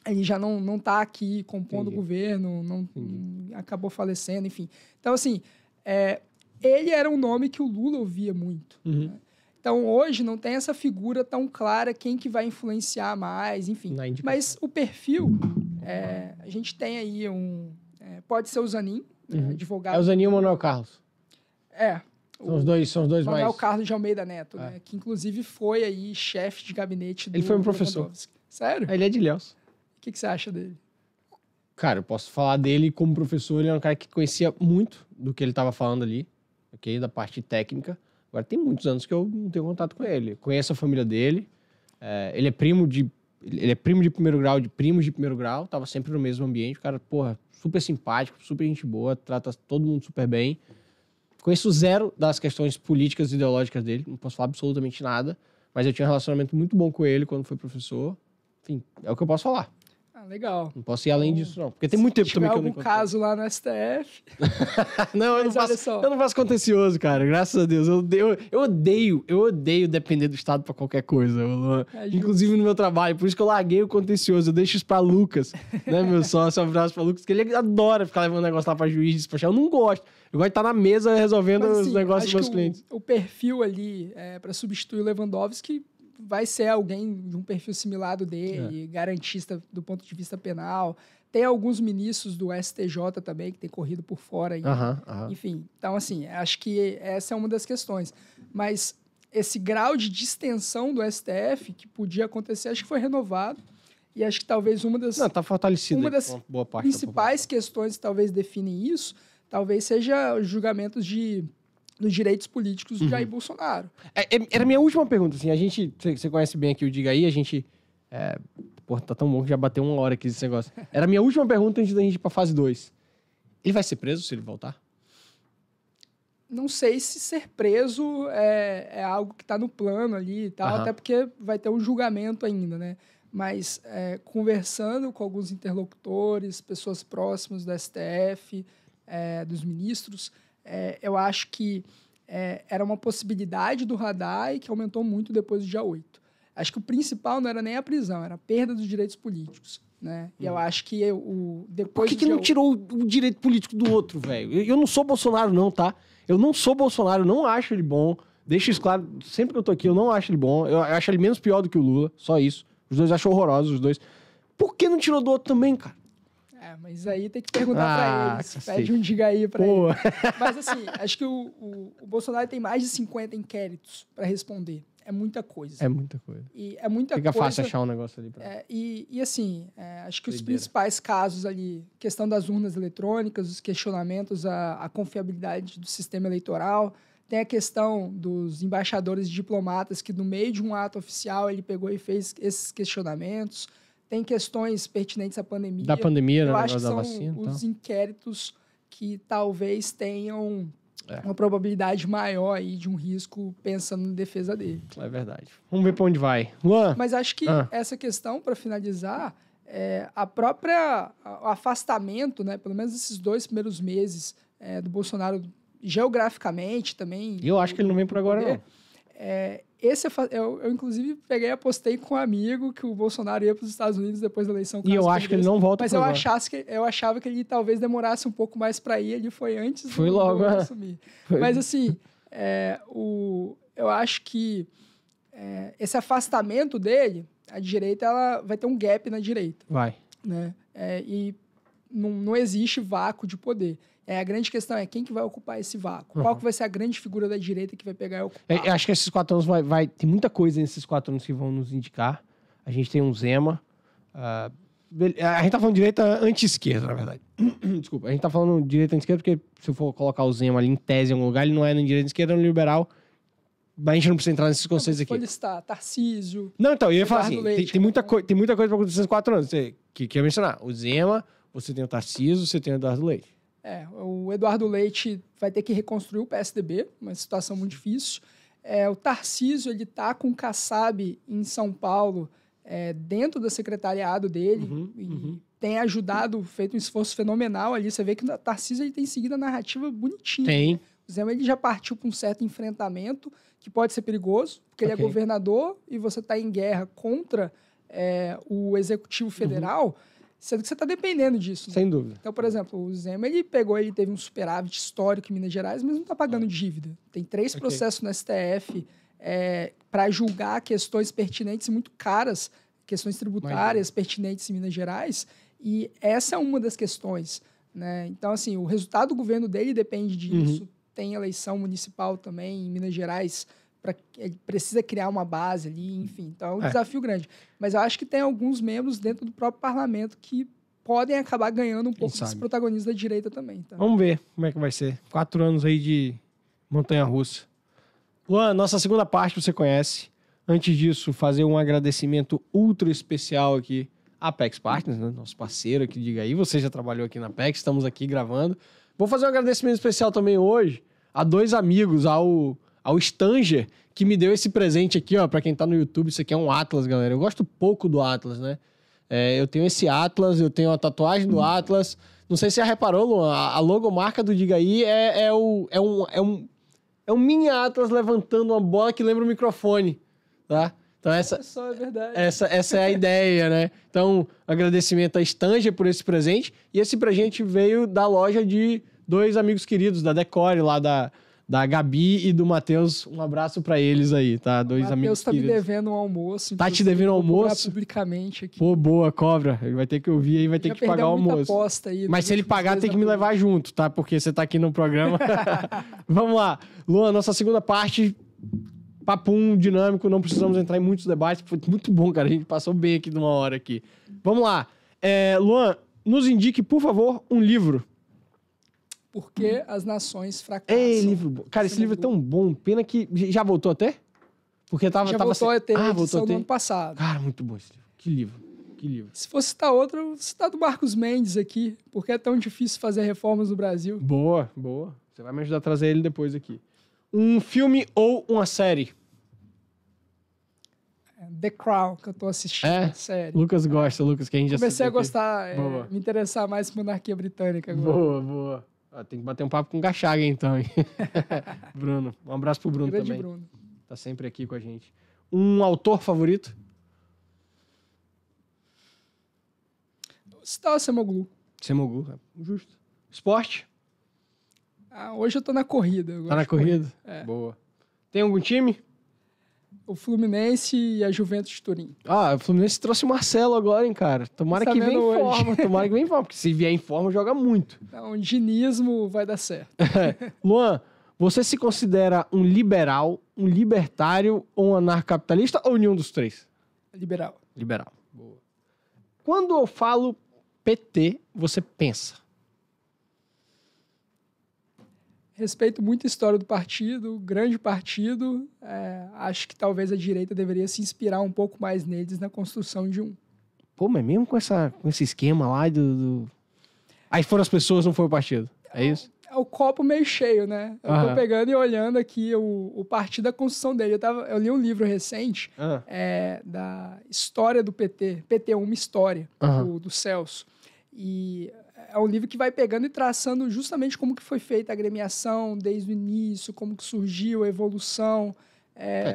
S2: ele já não está aqui compondo o governo, acabou falecendo, enfim. Então, assim, ele era um nome que o Lula ouvia muito. Né? Então, hoje, não tem essa figura tão clara quem que vai influenciar mais, enfim. Mas o perfil, a gente tem aí pode ser o Zanin, advogado...
S1: É o Zanin e o Manuel Carlos. São os dois
S2: Manuel
S1: mais...
S2: Carlos de Almeida Neto, né? Que inclusive foi aí chefe de gabinete do...
S1: Ele foi um professor.
S2: Sério?
S1: Ele é de Ilhéus.
S2: O que você acha dele?
S1: Cara, eu posso falar dele como professor. Ele é um cara que conhecia muito do que ele estava falando ali, da parte técnica. Agora, tem muitos anos que eu não tenho contato com ele. Conheço a família dele. Ele é primo de primeiro grau, de primos de primeiro grau. Tava sempre no mesmo ambiente. O cara, porra, super simpático, super gente boa. Trata todo mundo super bem. Conheço zero das questões políticas e ideológicas dele. Não posso falar absolutamente nada. Mas eu tinha um relacionamento muito bom com ele quando foi professor. Enfim, é o que eu posso falar.
S2: Legal.
S1: Não posso ir além disso, não. Porque tem muito tempo também que eu não
S2: algum caso lá no STF...
S1: Não, eu não faço contencioso, cara. Graças a Deus. Eu odeio depender do Estado pra qualquer coisa. Inclusive no meu trabalho. Por isso que eu larguei o contencioso. Eu deixo isso pra Lucas, né, meu sócio. Um abraço pra Lucas, que ele adora ficar levando negócio lá pra juiz, despachar. Eu não gosto. Eu gosto de estar na mesa resolvendo os negócios dos meus clientes.
S2: O perfil ali pra substituir o Lewandowski vai ser alguém de um perfil similar do dele, garantista do ponto de vista penal. Tem alguns ministros do STJ também que tem corrido por fora aí. Enfim, então assim, acho que essa é uma das questões. Mas esse grau de distensão do STF que podia acontecer, acho que foi renovado. E acho que talvez uma das...
S1: Não, tá fortalecido.
S2: Uma das
S1: boa parte
S2: principais questões que talvez definem isso, talvez seja os julgamentos dos direitos políticos de Jair Bolsonaro.
S1: Era a minha última pergunta, assim, você conhece bem aqui o Diga Aí, a gente, porra, tá tão bom que já bateu 1 hora aqui esse negócio. Era a minha última pergunta antes da gente ir pra fase 2. Ele vai ser preso se ele voltar?
S2: Não sei se ser preso é algo que tá no plano ali e tal, até porque vai ter um julgamento ainda, né? Mas conversando com alguns interlocutores, pessoas próximas do STF, dos ministros... eu acho que era uma possibilidade do radar e que aumentou muito depois do dia 8. Acho que o principal não era nem a prisão, era a perda dos direitos políticos. Né? E eu acho que depois...
S1: Por que não tirou o direito político do outro, velho? Eu não sou Bolsonaro, não, tá? Eu não sou Bolsonaro, não acho ele bom. Deixo isso claro, sempre que eu tô aqui, eu não acho ele bom. Eu acho ele menos pior do que o Lula, só isso. Os dois acham horrorosos, os dois. Por que não tirou do outro também, cara?
S2: Mas aí tem que perguntar pra eles. Pede um Diga Aí pra ele. Mas assim, acho que o Bolsonaro tem mais de 50 inquéritos pra responder. É muita coisa.
S1: É muita coisa.
S2: E é muita
S1: Fica
S2: coisa.
S1: Fácil achar um negócio ali.
S2: E assim, acho que os principais casos ali, questão das urnas eletrônicas, os questionamentos à confiabilidade do sistema eleitoral, tem a questão dos embaixadores diplomatas que no meio de um ato oficial ele pegou e fez esses questionamentos. Tem questões pertinentes à pandemia.
S1: Da pandemia,
S2: eu
S1: né?
S2: acho que
S1: Da
S2: são
S1: vacina,
S2: os inquéritos que talvez tenham uma probabilidade maior aí de um risco pensando na defesa dele.
S1: É verdade. Vamos ver para onde vai. Luan?
S2: Mas acho que essa questão, para finalizar, o afastamento, né, pelo menos esses 2 primeiros meses do Bolsonaro, geograficamente também.
S1: Eu acho que ele não vem por agora, não.
S2: Eu, inclusive, peguei e apostei com um amigo que o Bolsonaro ia para os Estados Unidos depois da eleição.
S1: E eu acho que ele não volta
S2: por agora. Mas eu achava que ele talvez demorasse um pouco mais para ir. Ele foi antes
S1: do
S2: assumir. Mas, assim, eu acho que esse afastamento dele, a direita, ela vai ter um gap na direita.
S1: Vai.
S2: Né? E não existe vácuo de poder. A grande questão é quem que vai ocupar esse vácuo. Qual que vai ser a grande figura da direita que vai pegar e ocupar?
S1: Eu acho que esses 4 anos tem muita coisa nesses 4 anos que vão nos indicar. A gente tem um Zema. A gente tá falando de direita anti-esquerda, na verdade. Desculpa. A gente tá falando de direita anti-esquerda porque se eu for colocar o Zema ali em tese em algum lugar, ele não é nem direita esquerda, nem liberal. Mas a gente não precisa entrar nesses conceitos aqui.
S2: Pode estar Tarcísio.
S1: Não, então, eu ia falar assim, tem muita coisa pra acontecer nesses 4 anos. Que ia mencionar. O Zema, você tem o Tarcísio, você tem o Eduardo Leite.
S2: O Eduardo Leite vai ter que reconstruir o PSDB, uma situação muito difícil. O Tarcísio, ele tá com o Kassab em São Paulo, dentro do secretariado dele, e tem ajudado, feito um esforço fenomenal ali. Você vê que o Tarcísio ele tem seguido a narrativa bonitinha.
S1: Tem.
S2: O Zema ele já partiu para um certo enfrentamento, que pode ser perigoso, porque ele é governador e você está em guerra contra o Executivo Federal, sendo que você está dependendo disso. Né?
S1: Sem dúvida.
S2: Então, por exemplo, o Zema, ele teve um superávit histórico em Minas Gerais, mas não está pagando dívida. Tem 3 processos no STF para julgar questões pertinentes e muito caras, questões tributárias pertinentes em Minas Gerais, e essa é uma das questões. Né? Então, assim, o resultado do governo dele depende disso. Tem eleição municipal também em Minas Gerais, ele precisa criar uma base ali, enfim. Então, é um desafio grande. Mas eu acho que tem alguns membros dentro do próprio parlamento que podem acabar ganhando um pouco desse protagonismo da direita também. Tá?
S1: Vamos ver como é que vai ser. 4 anos aí de montanha-russa. Luan, nossa segunda parte você conhece. Antes disso, fazer um agradecimento ultra especial aqui à Apex Partners, né? Nosso parceiro aqui, diga aí. Você já trabalhou aqui na Apex, estamos aqui gravando. Vou fazer um agradecimento especial também hoje a 2 amigos, ao Stanger, que me deu esse presente aqui, ó, pra quem tá no YouTube. Isso aqui é um Atlas, galera. Eu gosto pouco do Atlas, né? Eu tenho esse Atlas, eu tenho a tatuagem do Atlas. Não sei se você já reparou, Luan, a logomarca do Diga aí é um mini Atlas levantando uma bola que lembra um microfone, tá? Então
S2: é verdade.
S1: Essa é a ideia, né? Então, agradecimento a Stanger por esse presente. E esse presente veio da loja de 2 amigos queridos, da Decore, lá da Gabi e do Matheus. Um abraço pra eles aí, tá? 2 amigos queridos. O Matheus tá
S2: me devendo um almoço.
S1: Tá te devendo um almoço?
S2: Publicamente aqui.
S1: Pô, boa, cobra. Ele vai ter que ouvir aí, vai ter que pagar o almoço.
S2: Aí,
S1: mas se ele pagar, tem que me levar junto, tá? Porque você tá aqui no programa. Vamos lá. Luan, nossa segunda parte... Papum, dinâmico, não precisamos entrar em muitos debates. Foi muito bom, cara. A gente passou bem aqui de 1 hora aqui. Vamos lá. Luan, nos indique, por favor, um livro.
S2: Por que as nações fracassam?
S1: Livro bom. Cara, esse livro é tão bom. Pena que... Já voltou até? Porque
S2: voltou a ter
S1: voltou
S2: no ano passado.
S1: Cara, muito bom esse livro. Que livro.
S2: Se fosse citar outro, eu vou citar do Marcos Mendes aqui. Porque é tão difícil fazer reformas no Brasil.
S1: Boa. Você vai me ajudar a trazer ele depois aqui. Um filme ou uma série?
S2: The Crown, que eu tô assistindo, série.
S1: Lucas gosta, que a gente já
S2: comecei a gostar, me interessar mais por monarquia britânica agora.
S1: Boa. Tem que bater um papo com o Gachaga, então. Bruno, um abraço pro Bruno
S2: Grande
S1: também.
S2: Bruno.
S1: Tá sempre aqui com a gente. Um autor favorito?
S2: Citar o Semoglu.
S1: Justo. Esporte?
S2: Hoje eu tô na corrida.
S1: Tá na corrida? Boa. Tem algum time?
S2: O Fluminense e a Juventus de Turim.
S1: O Fluminense trouxe o Marcelo agora, hein, cara. Tomara que venha em forma. Porque se vier em forma, joga muito.
S2: Então, o dinismo vai dar certo.
S1: Luan, você se considera um liberal, um libertário ou um anarcocapitalista ou nenhum dos 3?
S2: Liberal.
S1: Boa. Quando eu falo PT, você pensa?
S2: Respeito muito a história do partido, grande partido. Acho que talvez a direita deveria se inspirar um pouco mais neles na construção de um.
S1: Pô, mas mesmo com esse esquema lá Aí foram as pessoas, não foi o partido? É isso?
S2: É o copo meio cheio, né? Eu tô pegando e olhando aqui o partido da construção dele. Eu li um livro recente da história do PT. PT, uma história, do Celso. E é um livro que vai pegando e traçando justamente como que foi feita a agremiação desde o início, como que surgiu a evolução.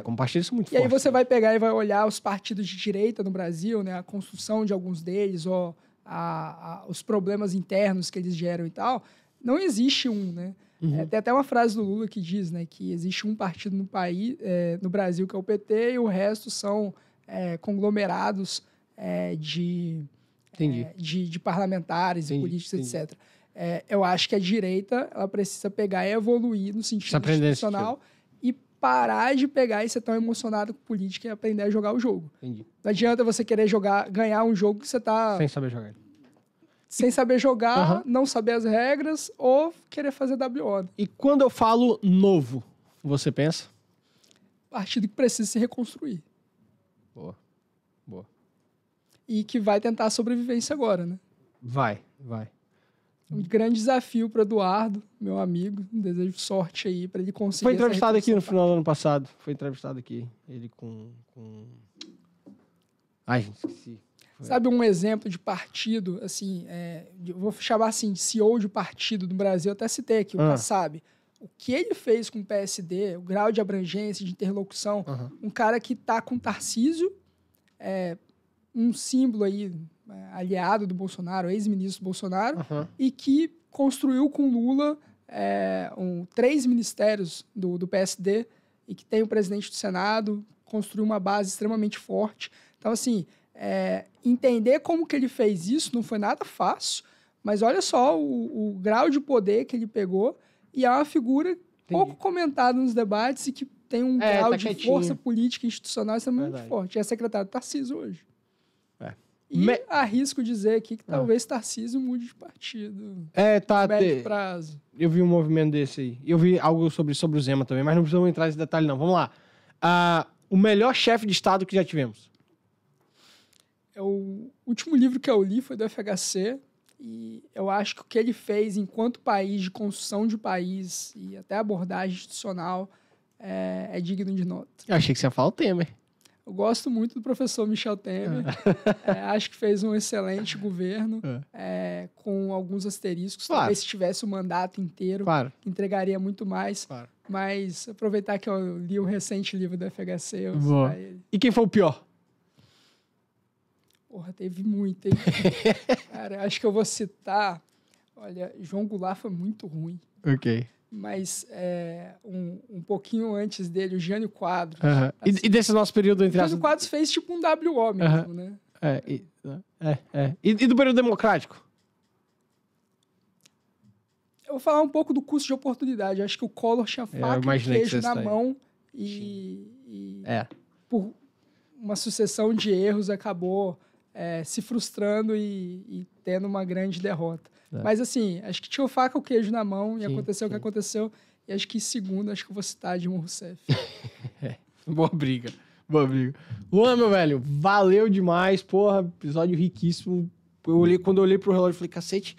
S1: Como partido isso é muito
S2: E
S1: forte.
S2: aí você vai pegar e vai olhar os partidos de direita no Brasil, né? A construção de alguns deles, ou os problemas internos que eles geram e tal. Não existe um, né? Tem até uma frase do Lula que diz, né, que existe um partido no país, no Brasil, que é o PT, e o resto são conglomerados de parlamentares e políticos, etc. Eu acho que a direita ela precisa pegar e evoluir no sentido institucional e parar de pegar e ser tão emocionado com política e aprender a jogar o jogo.
S1: Entendi.
S2: Não adianta você querer ganhar um jogo que você tá... Sem saber jogar, não saber as regras ou querer fazer WO.
S1: E quando eu falo novo, você pensa?
S2: Partido que precisa se reconstruir.
S1: Boa.
S2: E que vai tentar a sobrevivência agora, né?
S1: Vai.
S2: Um grande desafio para Eduardo, meu amigo. Desejo sorte aí para ele conseguir.
S1: Foi entrevistado aqui no final do ano passado. Ele com... Ai, gente, esqueci.
S2: Sabe um exemplo de partido, assim, vou chamar assim, de CEO de partido do Brasil, eu até citei aqui, o Kassab. O que ele fez com o PSD, o grau de abrangência, de interlocução, um cara que tá com Tarcísio, um símbolo aí, aliado do Bolsonaro, ex-ministro do Bolsonaro, e que construiu com Lula 3 ministérios do PSD, e que tem o presidente do Senado, construiu uma base extremamente forte. Então, assim... entender como que ele fez isso não foi nada fácil, mas olha só o grau de poder que ele pegou, e é uma figura pouco comentada nos debates e que tem um grau de força política e institucional extremamente forte. É secretário do Tarcísio hoje. E arrisco dizer aqui que talvez Tarcísio mude de partido.
S1: Tá.
S2: Médio prazo.
S1: Eu vi um movimento desse aí. Eu vi algo sobre o Zema também, mas não precisamos entrar nesse detalhe não. Vamos lá. O melhor chefe de Estado que já tivemos.
S2: O último livro que eu li foi do FHC, e eu acho que o que ele fez enquanto país, de construção de país e até abordagem institucional, é digno de nota.
S1: Eu achei que você ia falar o Temer.
S2: Eu gosto muito do professor Michel Temer. Acho que fez um excelente governo, com alguns asteriscos.
S1: Claro.
S2: Talvez se tivesse o mandato inteiro, entregaria muito mais.
S1: Claro.
S2: Mas aproveitar que eu li o recente livro do FHC, eu vou citar ele.
S1: E quem foi o pior?
S2: Porra, teve muito, hein? Cara, acho que eu vou citar... Olha, João Goulart foi muito ruim.
S1: Ok.
S2: Mas um pouquinho antes dele, o Jânio Quadros.
S1: Assim, e desse nosso período entre
S2: as... O Jânio Quadros fez tipo um WO mesmo, né?
S1: E do período democrático?
S2: Eu vou falar um pouco do custo de oportunidade. Eu acho que o Collor tinha faca e queijo na mão e por uma sucessão de erros acabou se frustrando e tendo uma grande derrota. Mas assim, acho que tinha o faca e o queijo na mão e aconteceu o que aconteceu. E acho que em segundo, acho que eu vou citar Dilma Rousseff.
S1: Boa briga. Luan, meu velho, valeu demais. Porra, episódio riquíssimo. Quando eu olhei pro relógio, eu falei, cacete,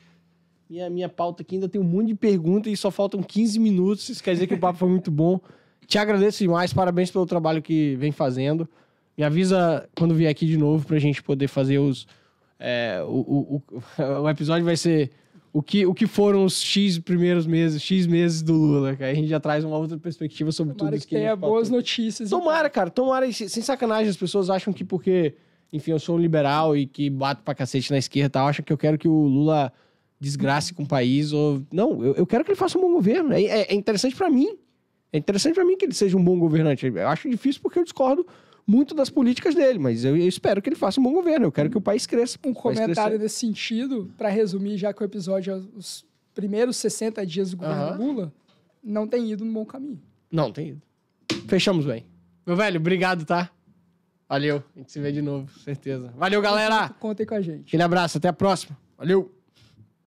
S1: minha pauta aqui ainda tem um monte de perguntas e só faltam 15 minutos. Isso quer dizer que o papo foi muito bom. Te agradeço demais, parabéns pelo trabalho que vem fazendo. Me avisa quando vier aqui de novo pra gente poder fazer o episódio vai ser o que foram os X primeiros meses, X meses do Lula, que aí a gente já traz uma outra perspectiva sobre tudo isso que
S2: tenha boas notícias.
S1: Tomara, cara, sem sacanagem, as pessoas acham que porque, enfim, eu sou um liberal e que bato pra cacete na esquerda e tal, acham que eu quero que o Lula desgrace com o país, ou... Não, eu quero que ele faça um bom governo, é interessante pra mim. É interessante pra mim que ele seja um bom governante. Eu acho difícil porque eu discordo muito das políticas dele, mas eu espero que ele faça um bom governo. Eu quero que o país cresça.
S2: Um comentário nesse sentido, para resumir, já que o episódio é os primeiros 60 dias do governo Lula, não tem ido no bom caminho.
S1: Não tem ido. Fechamos bem. Meu velho, obrigado, tá? Valeu. A gente se vê de novo, certeza. Valeu, galera.
S2: Contem com a gente.
S1: Aquele abraço, até a próxima. Valeu.